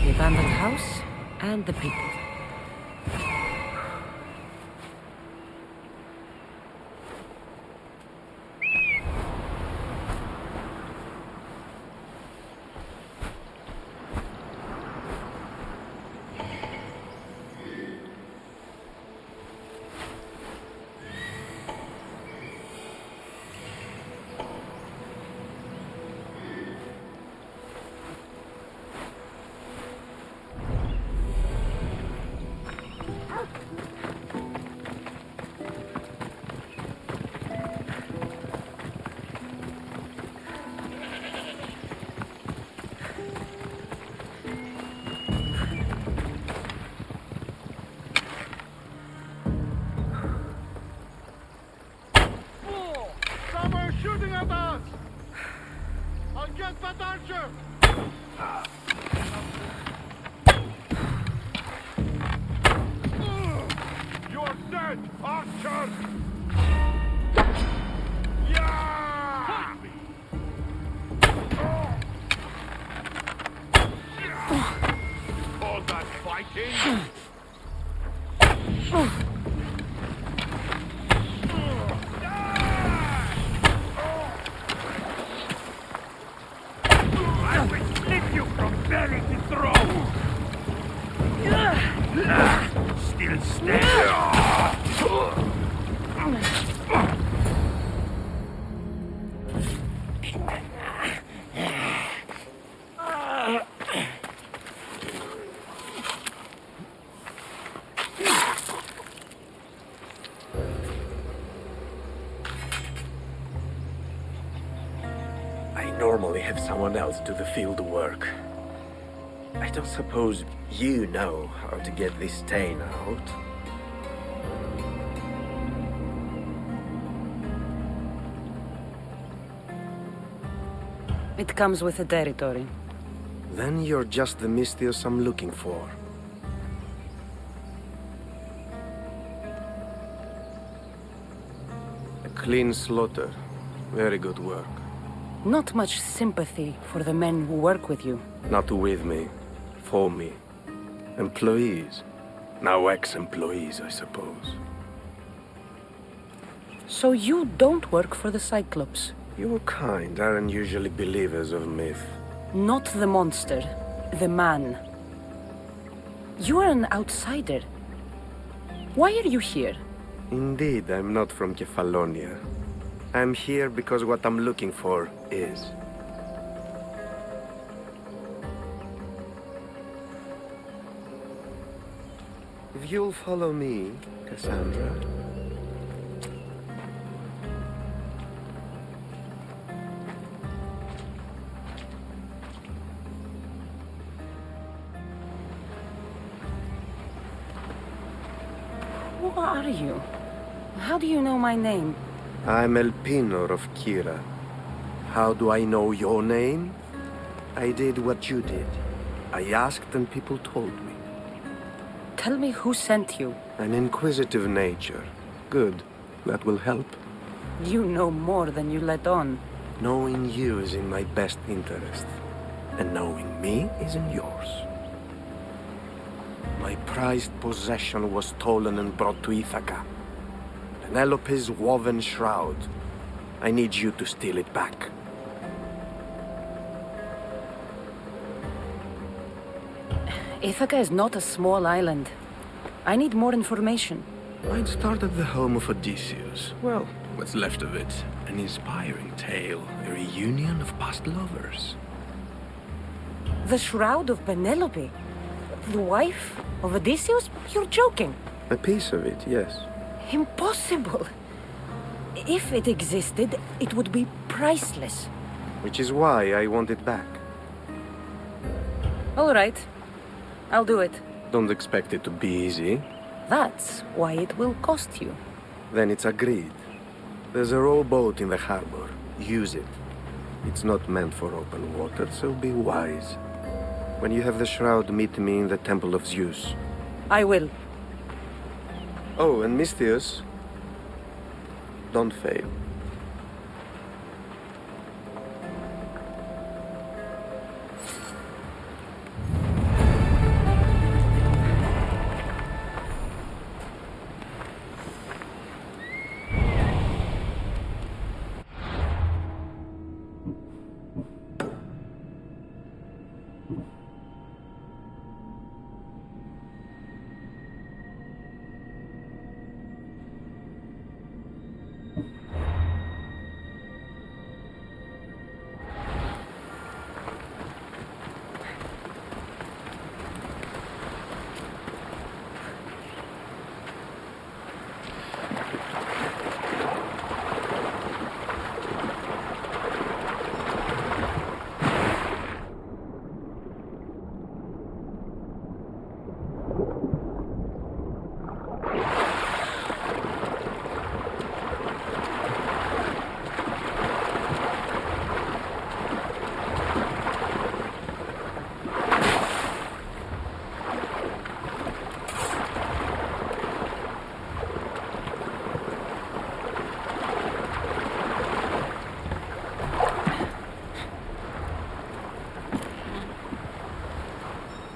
The abandoned house and the people. Shooting at us! I'll get that archer! You're dead, archer! Yeah! All that fighting! Still stand. I normally have someone else do the field work. I don't suppose you know how to get this stain out. It comes with the territory. Then you're just the Mystios I'm looking for. A clean slaughter. Very good work. Not much sympathy for the men who work with you. Not with me. For me. Employees. Now ex-employees, I suppose. So you don't work for the Cyclops? Your kind aren't usually believers of myth. Not the monster. The man. You are an outsider. Why are you here? Indeed, I'm not from Kefalonia. I'm here because what I'm looking for is. If you'll follow me, Cassandra. Who are you? How do you know my name? I'm El Pinor of Kira. How do I know your name? I did what you did. I asked and people told me. Tell me who sent you. An inquisitive nature. Good. That will help. You know more than you let on. Knowing you is in my best interest, and knowing me is in yours. My prized possession was stolen and brought to Ithaca. Penelope's woven shroud. I need you to steal it back. Ithaca is not a small island. I need more information. I'd start at the home of Odysseus. Well, what's left of it. An inspiring tale, a reunion of past lovers. The Shroud of Penelope? The wife of Odysseus? You're joking. A piece of it, yes. Impossible. If it existed, it would be priceless. Which is why I want it back. All right. I'll do it. Don't expect it to be easy. That's why it will cost you. Then it's agreed. There's a rowboat in the harbor. Use it. It's not meant for open water, so be wise. When you have the shroud, meet me in the Temple of Zeus. I will. Oh, and Misthios, don't fail.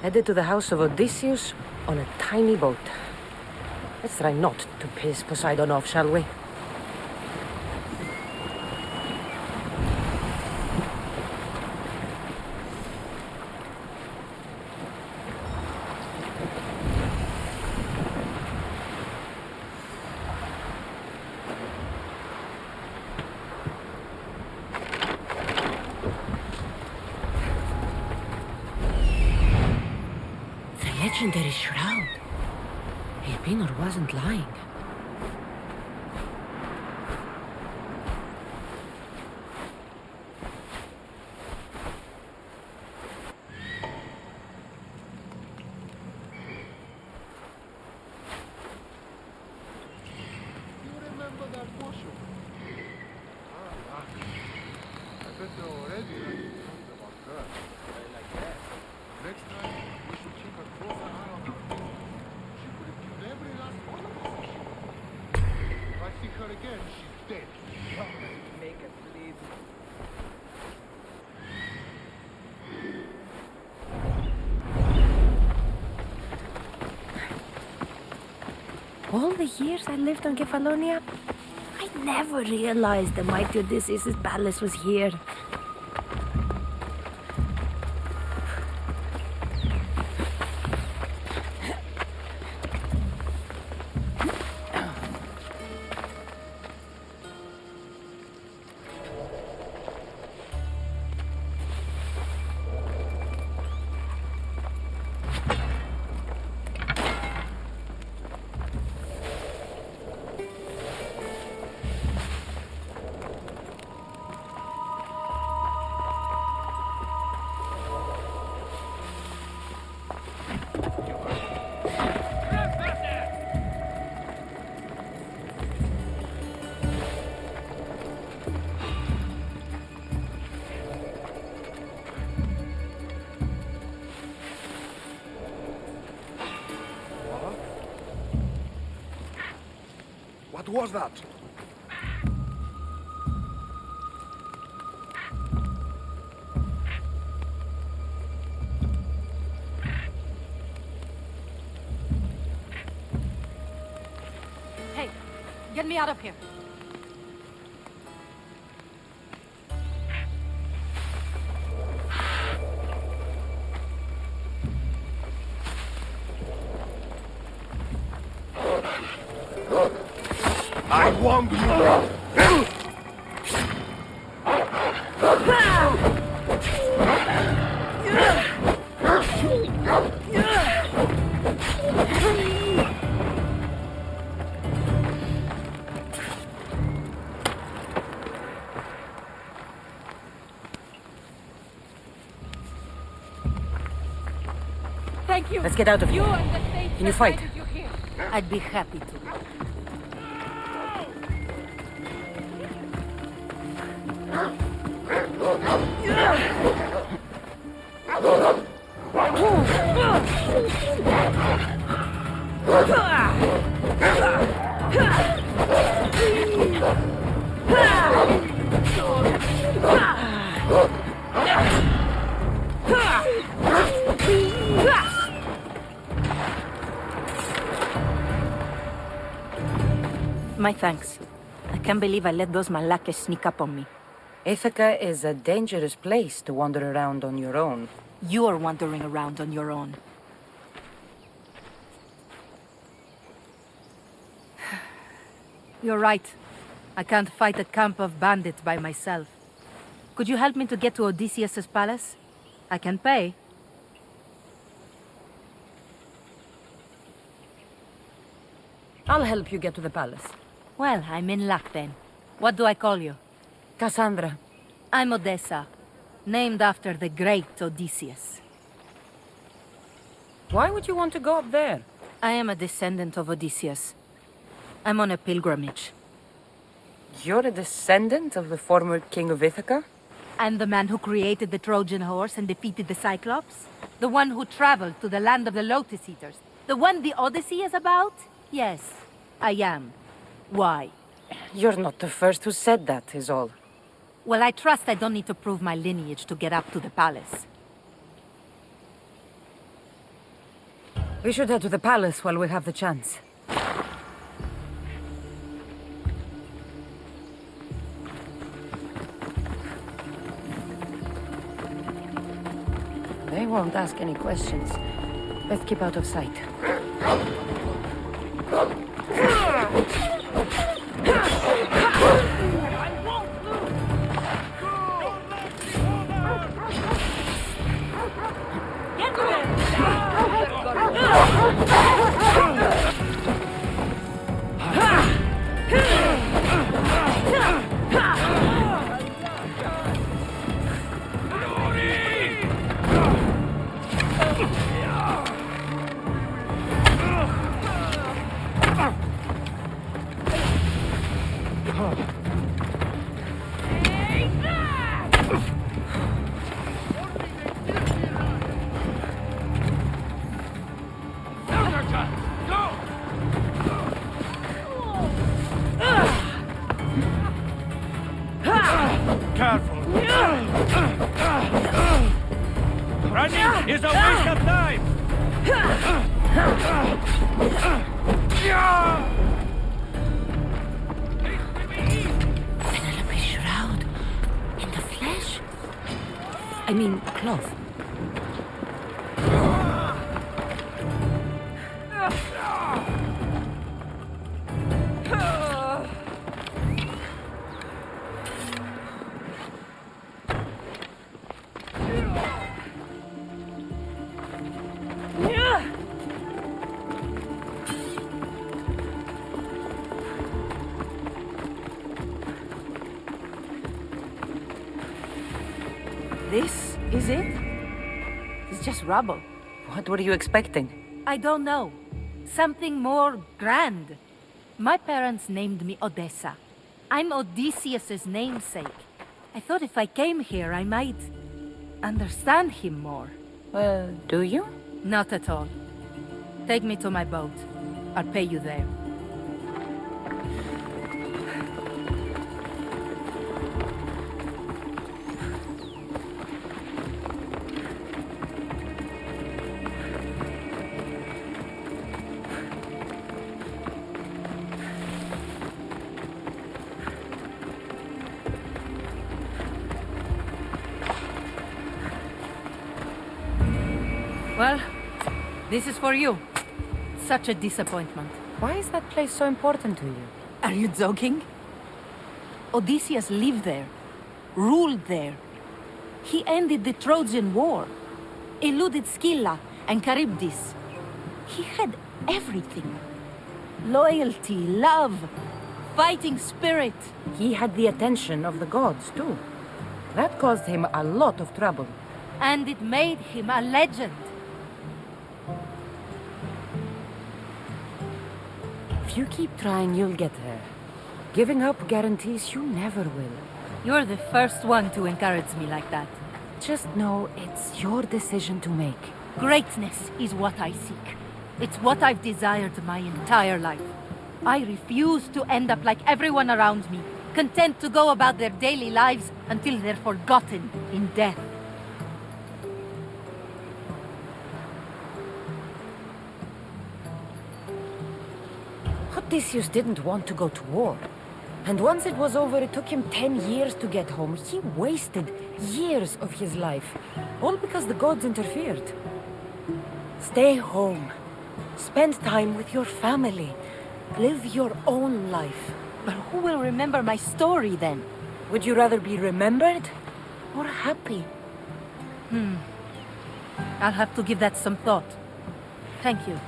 Headed to the house of Odysseus on a tiny boat. Let's try not to piss Poseidon off, shall we? Legendary shroud. Elpinor wasn't lying. All the years I lived on Kefalonia, I never realized the mighty Odysseus' palace was here. What was that? me out of here. I want you. Thank you. Let's get out of here. You and the faith Can you fight? guided you here. I'd be happy to. My thanks. I can't believe I let those Malakas sneak up on me. Ithaca is a dangerous place to wander around on your own. You're wandering around on your own. You're right. I can't fight a camp of bandits by myself. Could you help me to get to Odysseus's palace? I can pay. I'll help you get to the palace. Well, I'm in luck then. What do I call you? Cassandra. I'm Odessa, named after the great Odysseus. Why would you want to go up there? I am a descendant of Odysseus. I'm on a pilgrimage. You're a descendant of the former king of Ithaca? I'm the man who created the Trojan horse and defeated the Cyclops. The one who traveled to the land of the Lotus Eaters. The one the Odyssey is about? Yes, I am. Why? You're not the first who said that, is all. Well, I trust I don't need to prove my lineage to get up to the palace. We should head to the palace while we have the chance. They won't ask any questions. Let's keep out of sight. Careful. Running is a waste of time. Penelope's shroud. In the flesh? I mean, cloth. This is it? It's just rubble. What were you expecting? I don't know. Something more grand. My parents named me Odessa. I'm Odysseus's namesake. I thought if I came here, I might understand him more. Well, do you? Not at all. Take me to my boat. I'll pay you there. Well, this is for you. Such a disappointment. Why is that place so important to you? Are you joking? Odysseus lived there, ruled there. He ended the Trojan War, eluded Scylla and Charybdis. He had everything. Loyalty, love, fighting spirit. He had the attention of the gods, too. That caused him a lot of trouble. And it made him a legend. If you keep trying, you'll get there. Giving up guarantees you never will. You're the first one to encourage me like that. Just know it's your decision to make. Greatness is what I seek. It's what I've desired my entire life. I refuse to end up like everyone around me, content to go about their daily lives until they're forgotten in death. Odysseus didn't want to go to war. And once it was over, it took him 10 years to get home. He wasted years of his life, all because the gods interfered. Stay home. Spend time with your family. Live your own life. But who will remember my story then? Would you rather be remembered or happy? I'll have to give that some thought. Thank you.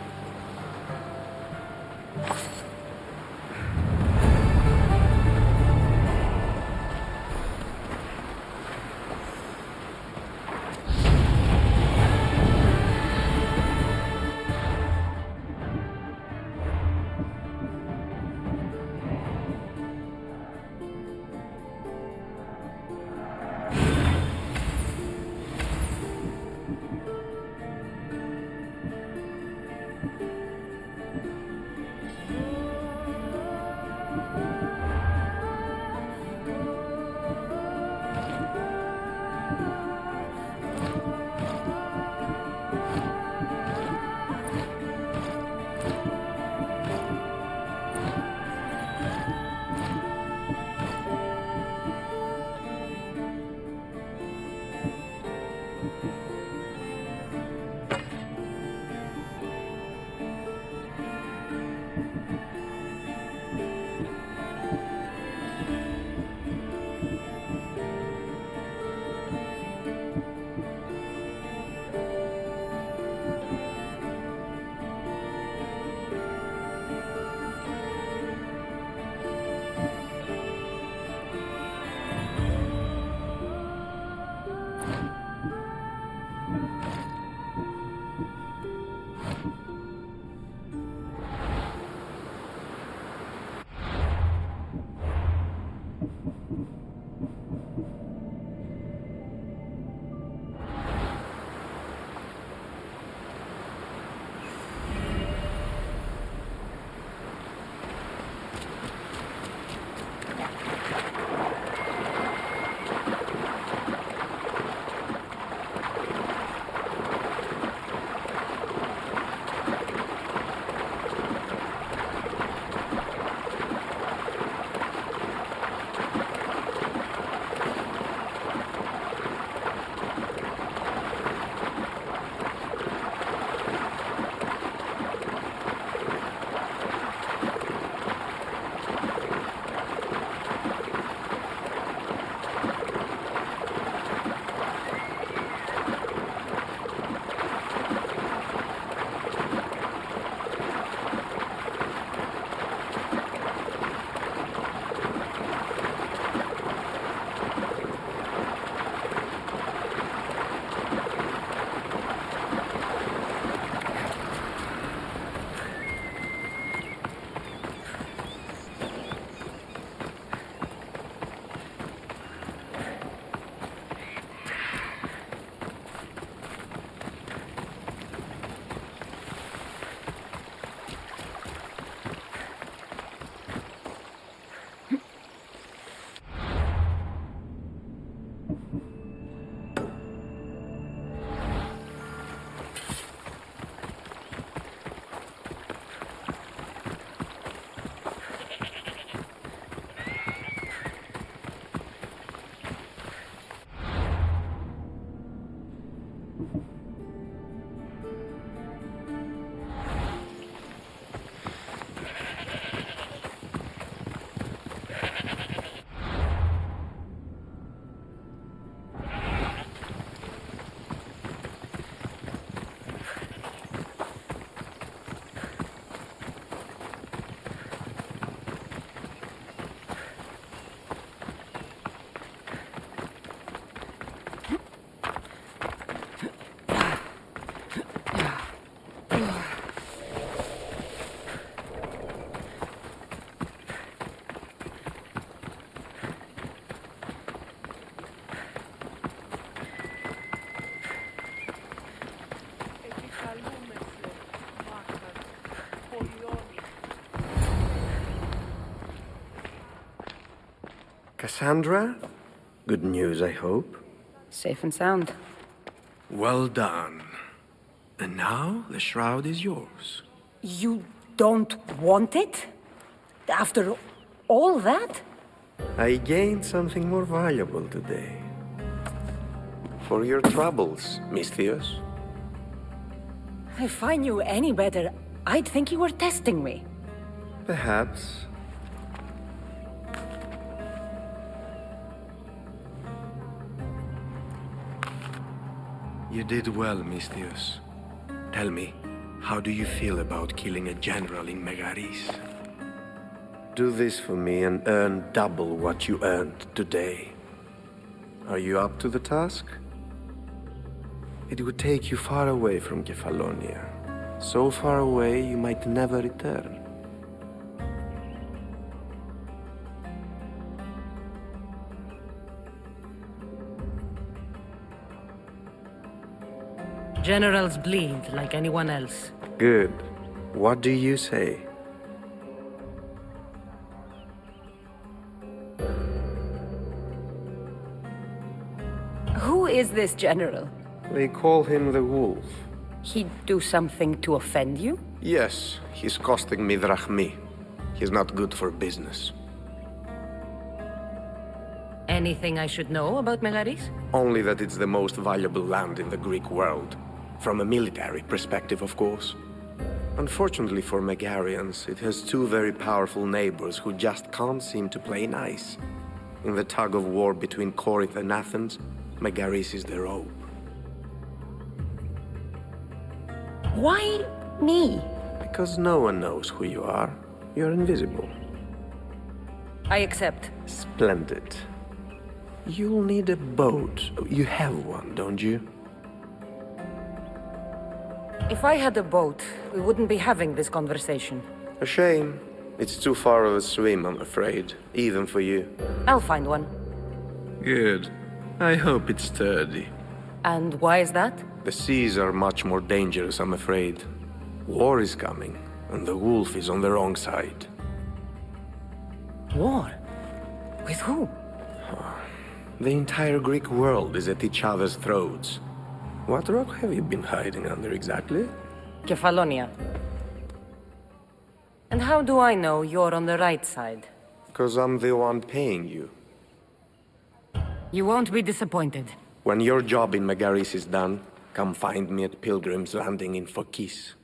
Cassandra? Good news, I hope. Safe and sound. Well done. And now the shroud is yours. You don't want it? After all that? I gained something more valuable today. For your troubles, Misthios. If I knew any better, I'd think you were testing me. Perhaps. You did well, Misthios. Tell me, how do you feel about killing a general in Megaris? Do this for me and earn double what you earned today. Are you up to the task? It would take you far away from Kefalonia. So far away you might never return. Generals bleed like anyone else. Good. What do you say? Who is this general? They call him the Wolf. He'd do something to offend you? Yes, he's costing me drachmi. He's not good for business. Anything I should know about Megaris? Only that it's the most valuable land in the Greek world. From a military perspective, of course. Unfortunately for Megarians, it has two very powerful neighbors who just can't seem to play nice. In the tug of war between Corinth and Athens, Megaris is the rope. Why me? Because no one knows who you are. You're invisible. I accept. Splendid. You'll need a boat. You have one, don't you? If I had a boat, we wouldn't be having this conversation. A shame. It's too far of a swim, I'm afraid. Even for you. I'll find one. Good. I hope it's sturdy. And why is that? The seas are much more dangerous, I'm afraid. War is coming, and the wolf is on the wrong side. War? With who? The entire Greek world is at each other's throats. What rock have you been hiding under exactly? Kefalonia. And how do I know you're on the right side? Because I'm the one paying you. You won't be disappointed. When your job in Megaris is done, come find me at Pilgrim's Landing in Phokis.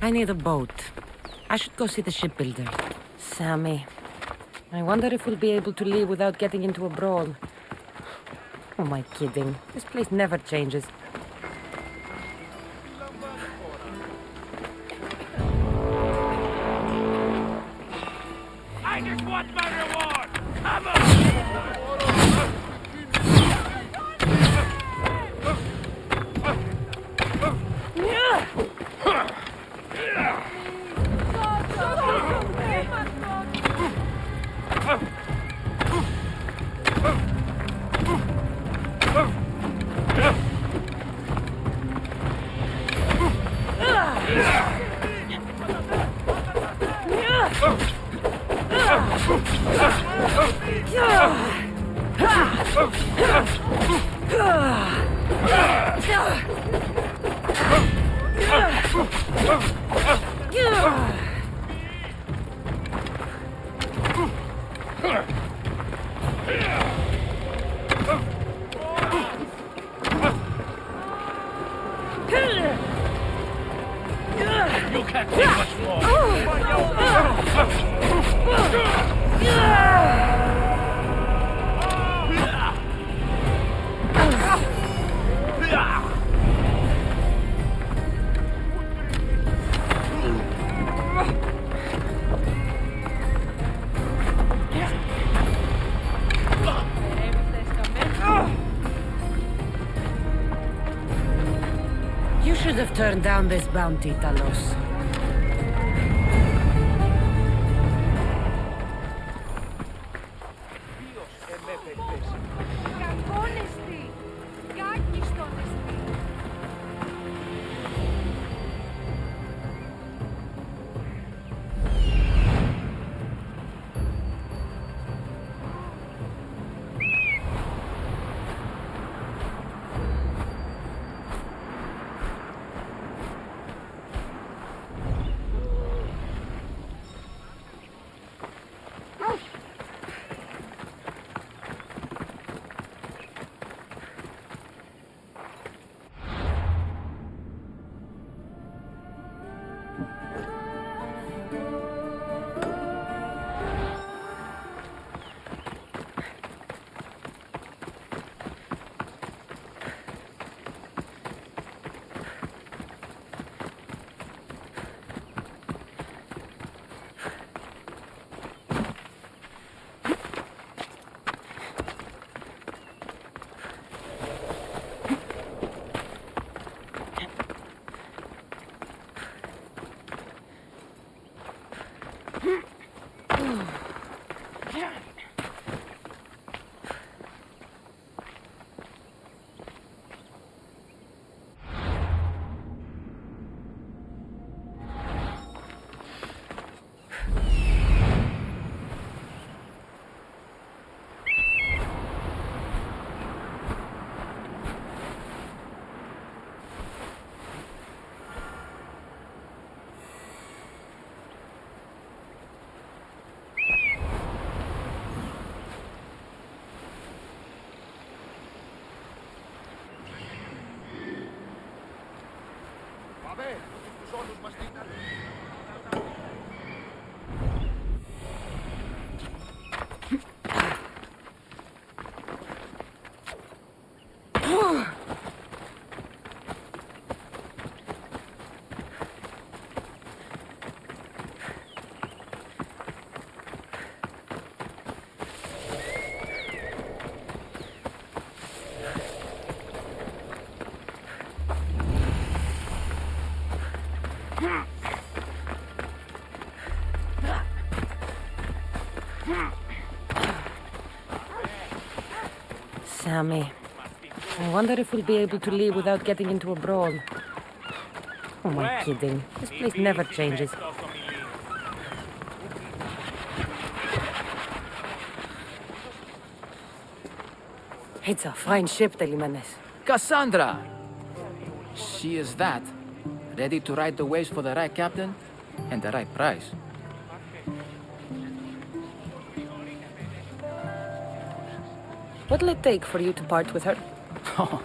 I need a boat. I should go see the shipbuilder. Sammy. I wonder if we'll be able to leave without getting into a brawl. Who am I kidding? This place never changes. I just want my reward! Come on! You can't take much more. You should have turned down this bounty, Talos. Sammy, I wonder if we'll be able to leave without getting into a brawl. Oh, am I kidding? This place never changes. It's a fine ship, Telimanes. Cassandra! She is that. Ready to ride the waves for the right captain and the right price. What'll it take for you to part with her? Oh,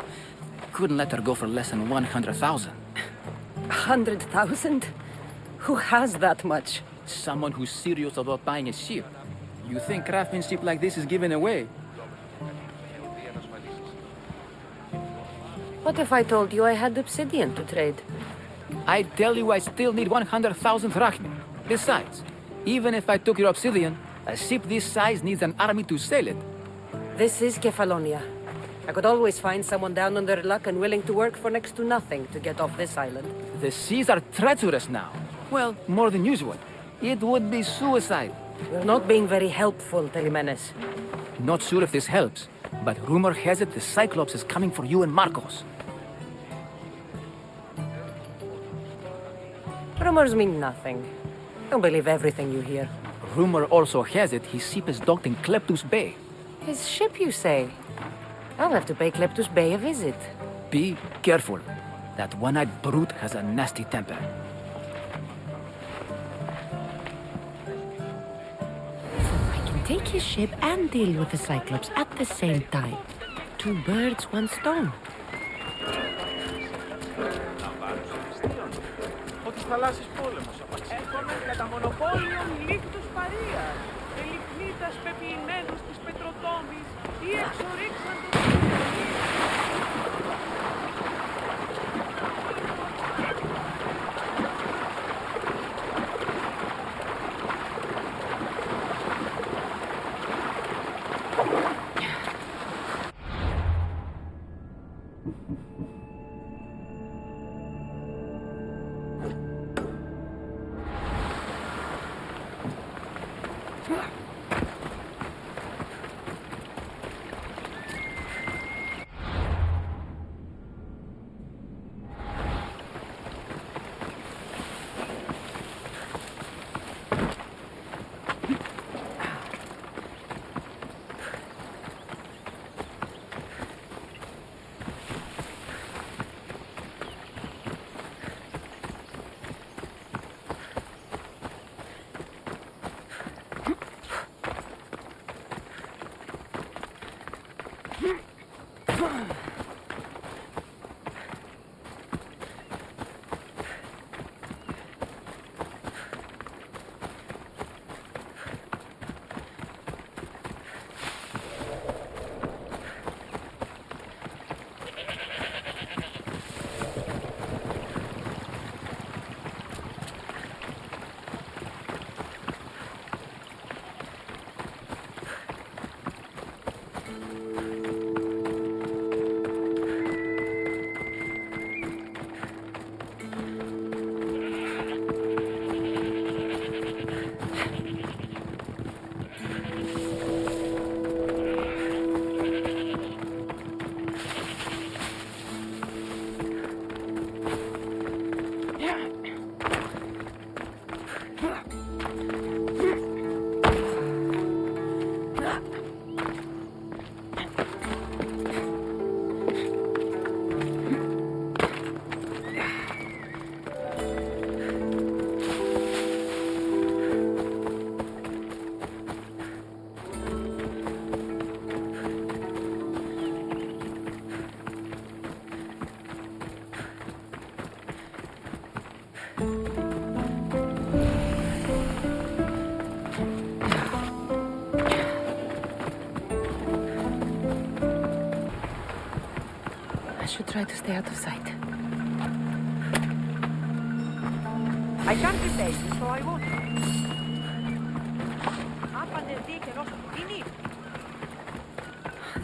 couldn't let her go for less than 100,000. 100,000? Who has that much? Someone who's serious about buying a ship. You think craftsmanship like this is given away? What if I told you I had obsidian to trade? I tell you I still need 100,000 drachmi. Besides, even if I took your obsidian, a ship this size needs an army to sail it. This is Kefalonia. I could always find someone down on their luck and willing to work for next to nothing to get off this island. The seas are treacherous now. Well, more than usual. It would be suicide. You're not being very helpful, Telimanes. Not sure if this helps, but rumor has it the Cyclops is coming for you and Marcos. Rumors mean nothing. Don't believe everything you hear. Rumor also has it his ship is docked in Kleptus Bay. His ship, you say? I'll have to pay Kleptus Bay a visit. Be careful. That one-eyed brute has a nasty temper. I can take his ship and deal with the Cyclops at the same time. 2 birds, 1 stone. Ότι θαλάσσης πόλεμος απαξί. Έχουμε κατά μονοπόλιον λίκτους παρείας. Ελιπνίτας πεποιημένους της πετροτόμης ή εξορίξαν το Try to stay out of sight. I can't relate, so I won't.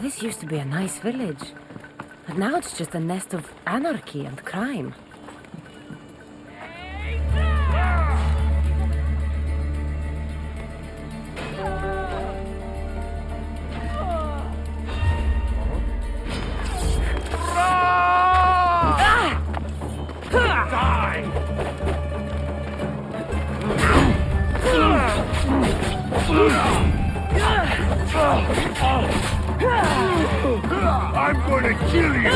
This used to be a nice village, but now it's just a nest of anarchy and crime. I'm gonna kill you!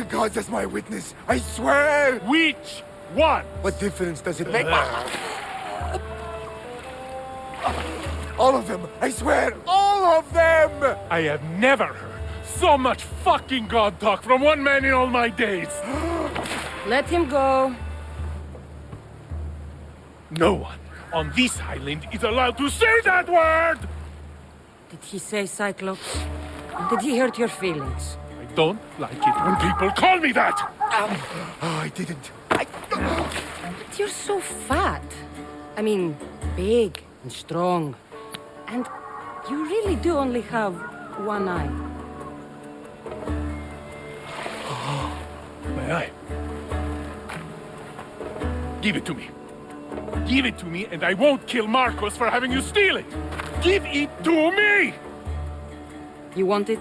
gods as my witness, I swear! Which one? What difference does it make? All of them! I swear, all of them! I have never heard so much fucking god talk from one man in all my days. Let him go. No one on this island is allowed to say that word! Did he say Cyclops? Did he hurt your feelings? I don't like it when people call me that! Oh, I didn't. But you're so fat. I mean, big and strong. And you really do only have one eye. My eye. Give it to me. Give it to me and I won't kill Marcos for having you steal it! Give it to me! You want it?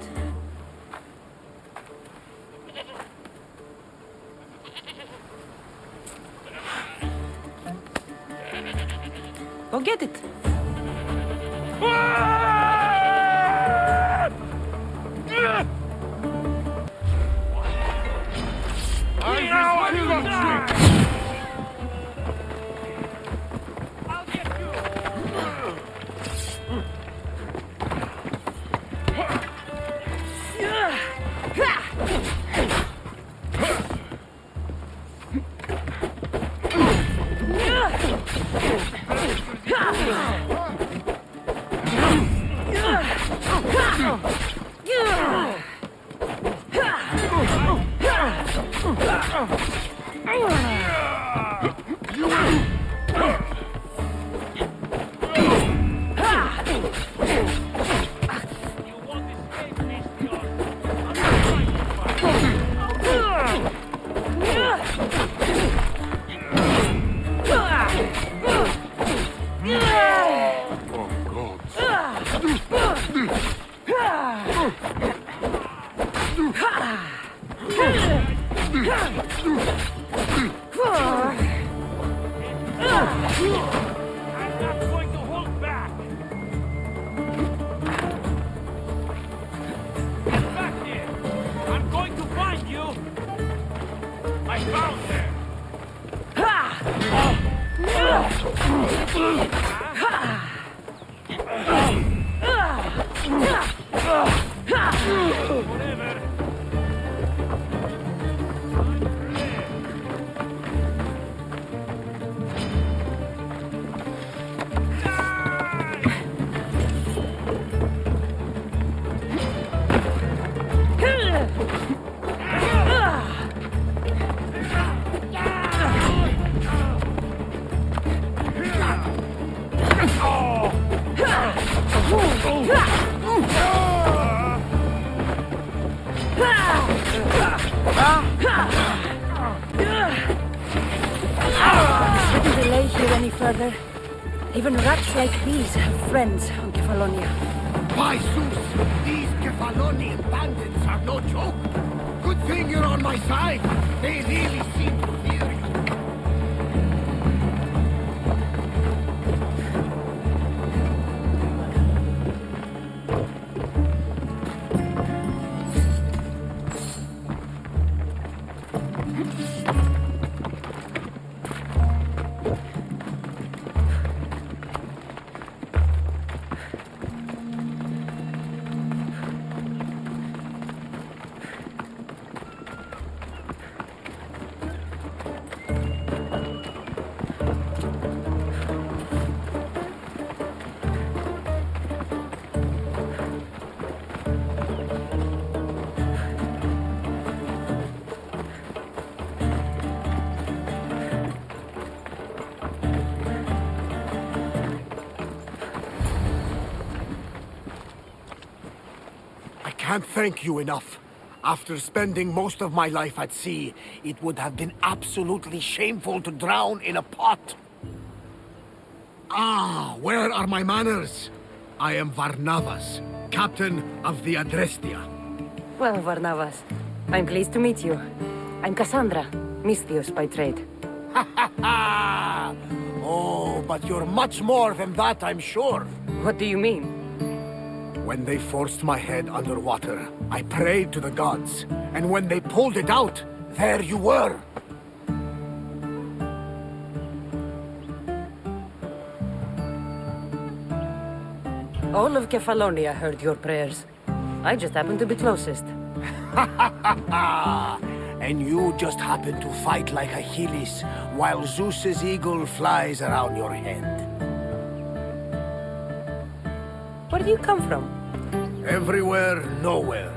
Go get it. Shouldn't delay here any further. Even rats like these have friends on Kefalonia. By Zeus, these Kefalonian bandits are no joke. Good thing you're on my side. They really seem to fear you. I can't thank you enough. After spending most of my life at sea, it would have been absolutely shameful to drown in a pot. Ah, where are my manners? I am Varnavas, captain of the Adrestia. Well, Varnavas, I'm pleased to meet you. I'm Cassandra, Misthios by trade. Ha ha ha! Oh, but you're much more than that, I'm sure. What do you mean? When they forced my head underwater, I prayed to the gods. And when they pulled it out, there you were. All of Kefalonia heard your prayers. I just happened to be closest. And you just happen to fight like Achilles, while Zeus's eagle flies around your head. Where do you come from? Everywhere, nowhere.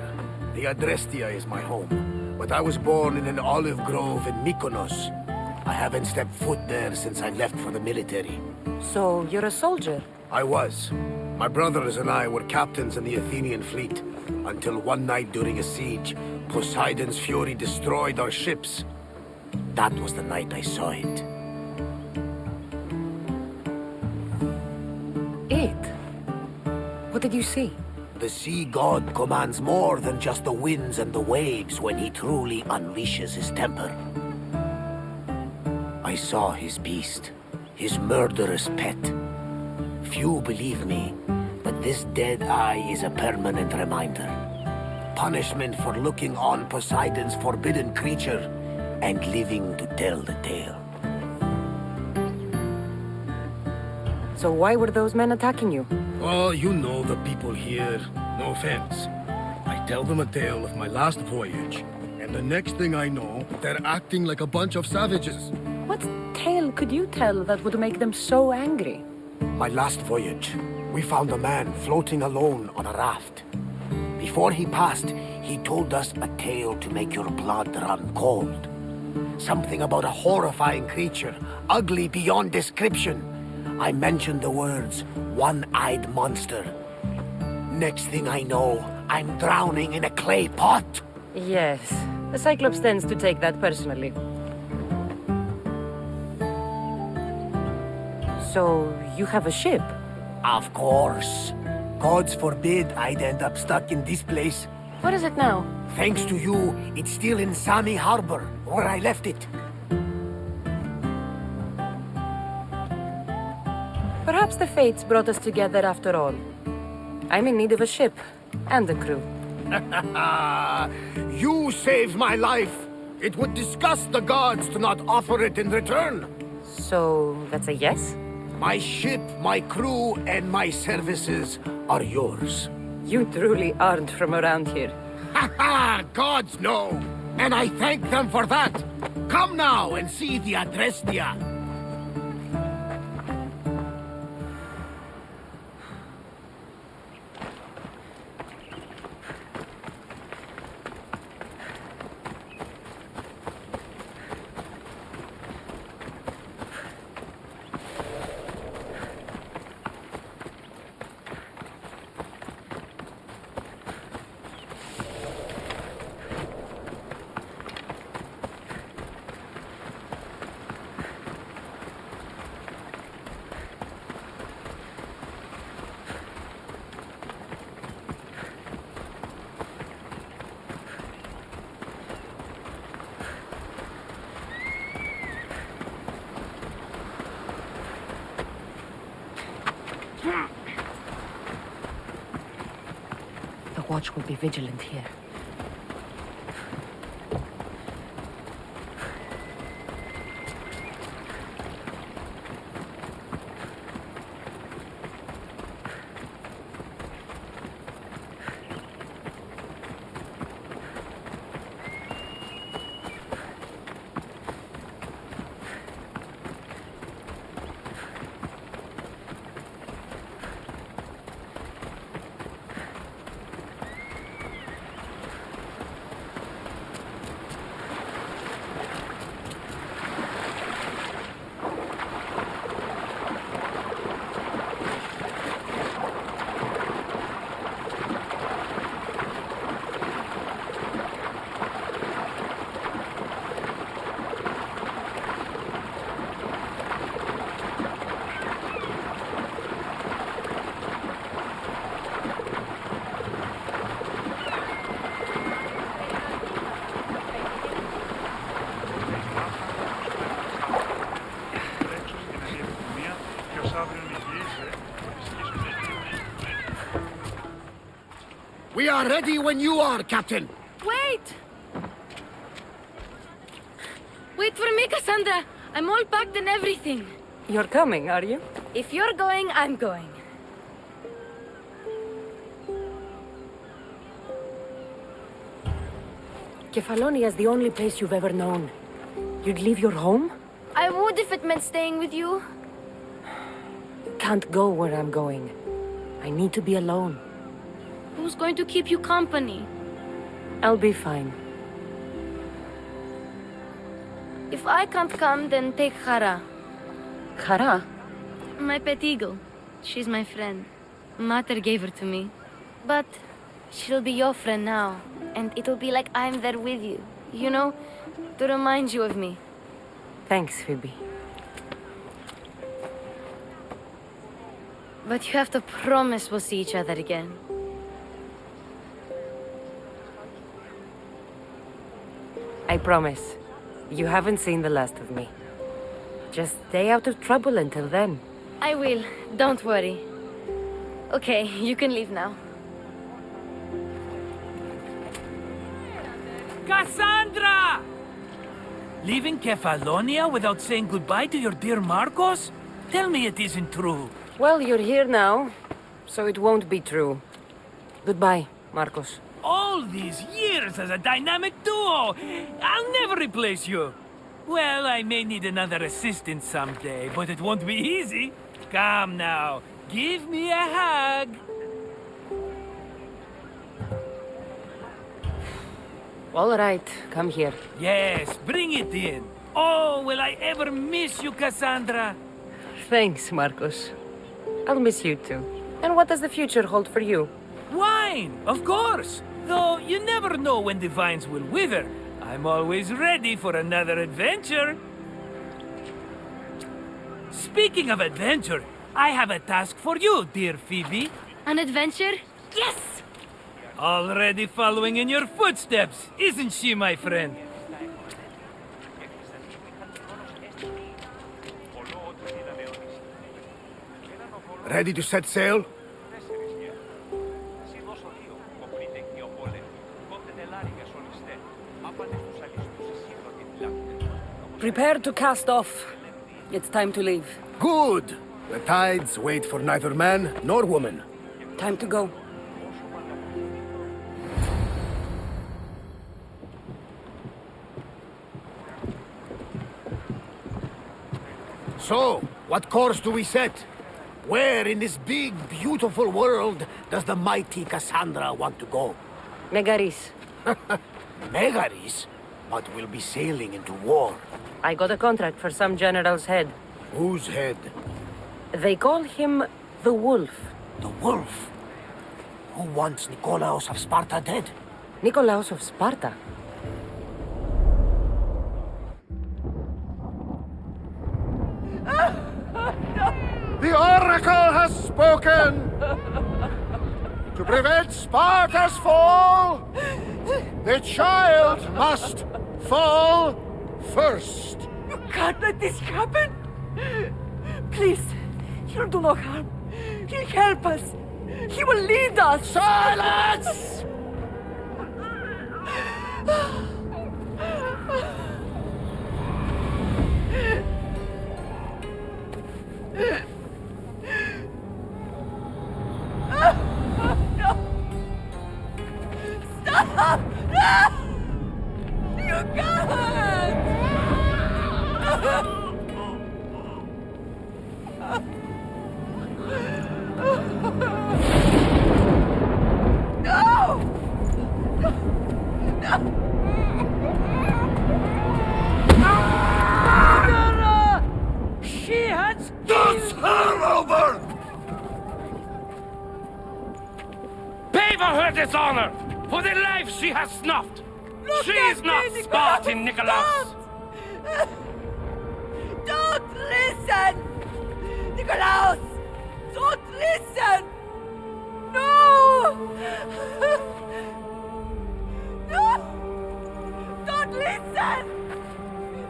The Adrestia is my home, but I was born in an olive grove in Mykonos. I haven't stepped foot there since I left for the military. So, you're a soldier? I was. My brothers and I were captains in the Athenian fleet, until one night during a siege, Poseidon's fury destroyed our ships. That was the night I saw it. It? What did you see? The sea god commands more than just the winds and the waves when he truly unleashes his temper. I saw his beast, his murderous pet. Few believe me, but this dead eye is a permanent reminder. Punishment for looking on Poseidon's forbidden creature and living to tell the tale. So why were those men attacking you? Oh, you know the people here. No offense. I tell them a tale of my last voyage, and the next thing I know, they're acting like a bunch of savages. What tale could you tell that would make them so angry? My last voyage, we found a man floating alone on a raft. Before he passed, he told us a tale to make your blood run cold. Something about a horrifying creature, ugly beyond description. I mentioned the words, one-eyed monster. Next thing I know, I'm drowning in a clay pot. Yes, the Cyclops tends to take that personally. So, you have a ship? Of course. Gods forbid I'd end up stuck in this place. What is it now? Thanks to you, it's still in Sami Harbor, where I left it. Perhaps the fates brought us together after all. I'm in need of a ship and a crew. You saved my life. It would disgust the gods to not offer it in return. So, that's a yes? My ship, my crew, and my services are yours. You truly aren't from around here. Ha ha! Gods know! And I thank them for that! Come now and see the Adrestia! The watch will be vigilant here. We are ready when you are, Captain. Wait! Wait for me, Cassandra. I'm all packed and everything. You're coming, are you? If you're going, I'm going. Kefalonia is the only place you've ever known. You'd leave your home? I would if it meant staying with you. Can't go where I'm going. I need to be alone. Who's going to keep you company? I'll be fine. If I can't come, then take Hara. Hara? My pet eagle. She's my friend. Mater gave her to me. But she'll be your friend now. And it'll be like I'm there with you. You know? To remind you of me. Thanks, Phoebe. But you have to promise we'll see each other again. I promise. You haven't seen the last of me. Just stay out of trouble until then. I will. Don't worry. Okay, you can leave now. Cassandra! Leaving Kefalonia without saying goodbye to your dear Marcos? Tell me it isn't true. Well, you're here now, so it won't be true. Goodbye, Marcos. All these years as a dynamic duo! I'll never replace you! Well, I may need another assistant someday, but it won't be easy. Come now, give me a hug! All right, come here. Yes, bring it in. Oh, will I ever miss you, Cassandra? Thanks, Marcos. I'll miss you too. And what does the future hold for you? Wine, of course! Though you never know when the vines will wither. I'm always ready for another adventure. Speaking of adventure, I have a task for you, dear Phoebe. An adventure? Yes! Already following in your footsteps, isn't she, my friend? Ready to set sail? Prepare to cast off. It's time to leave. Good! The tides wait for neither man nor woman. Time to go. So, what course do we set? Where in this big, beautiful world does the mighty Cassandra want to go? Megaris. Megaris? But we'll be sailing into war. I got a contract for some general's head. Whose head? They call him the Wolf. The Wolf? Who wants Nikolaos of Sparta dead? Nikolaos of Sparta? The Oracle has spoken! To prevent Sparta's fall, the child must fall first. You can't let this happen! Please, he'll do no harm. He'll help us. He will lead us. Silence! No! Stop! No! You can't! No! Murderer! She has... Dance her over! Pay for her dishonor! For the life she has snuffed! She is not Spartan, Nikolaos! Don't listen! Nikolaos! Don't listen! No! No! Don't listen!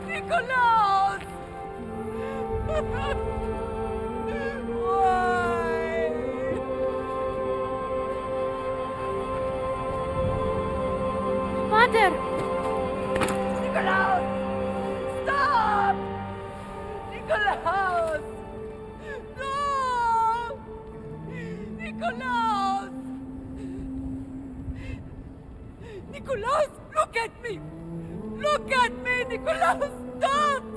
Nikolaos! Why? Pater! Nikolaus! Stop! Nikolaus! No! Nikolaus! Nikolaus, look at me! Look at me, Nikolaus! Don't!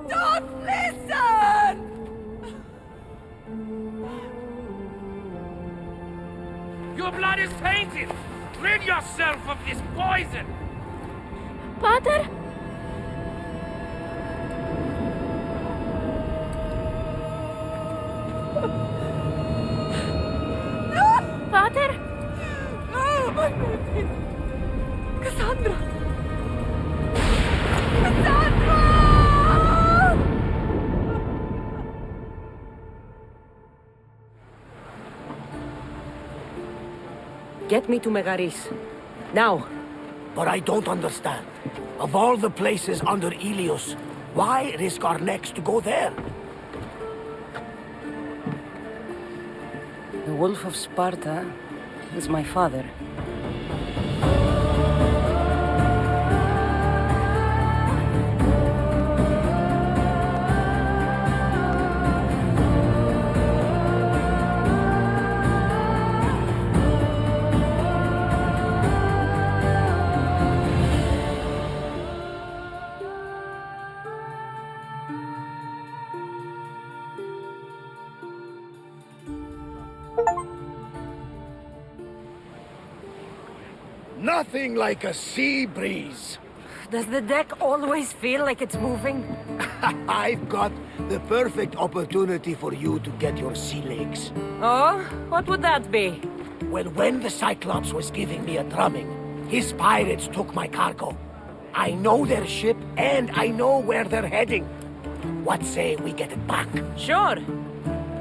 Don't listen! Your blood is tainted! Rid yourself of this poison! Pater? Pater? Oh, my baby! Cassandra! Cassandra! Get me to Megaris. Now. But I don't understand. Of all the places under Ilios, why risk our necks to go there? The Wolf of Sparta is my father. Nothing like a sea breeze. Does the deck always feel like it's moving? I've got the perfect opportunity for you to get your sea legs. Oh? What would that be? Well, when the Cyclops was giving me a drumming, his pirates took my cargo. I know their ship, and I know where they're heading. What say we get it back? Sure.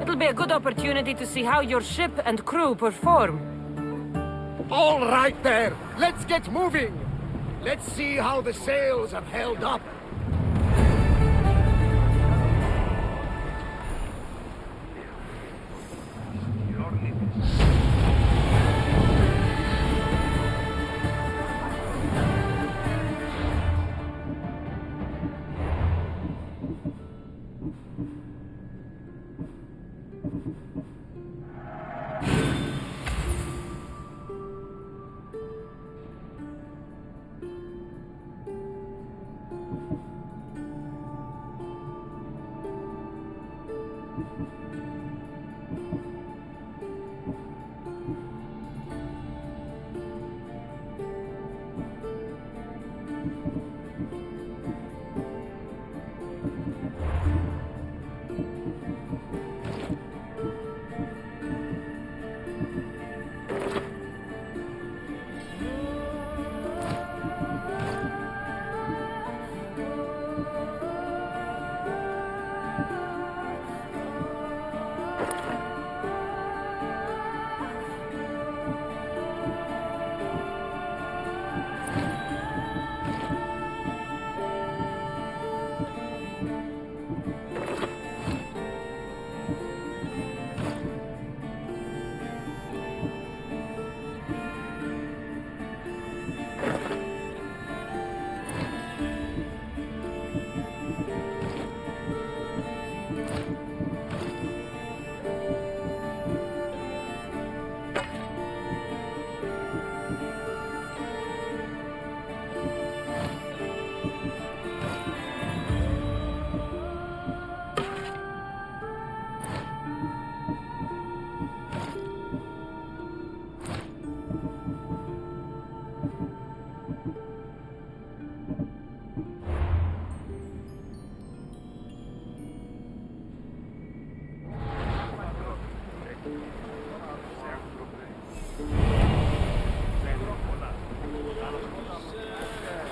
It'll be a good opportunity to see how your ship and crew perform. All right there, let's get moving. Let's see how the sails have held up.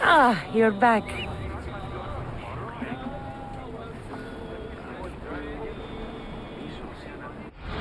Ah, you're back.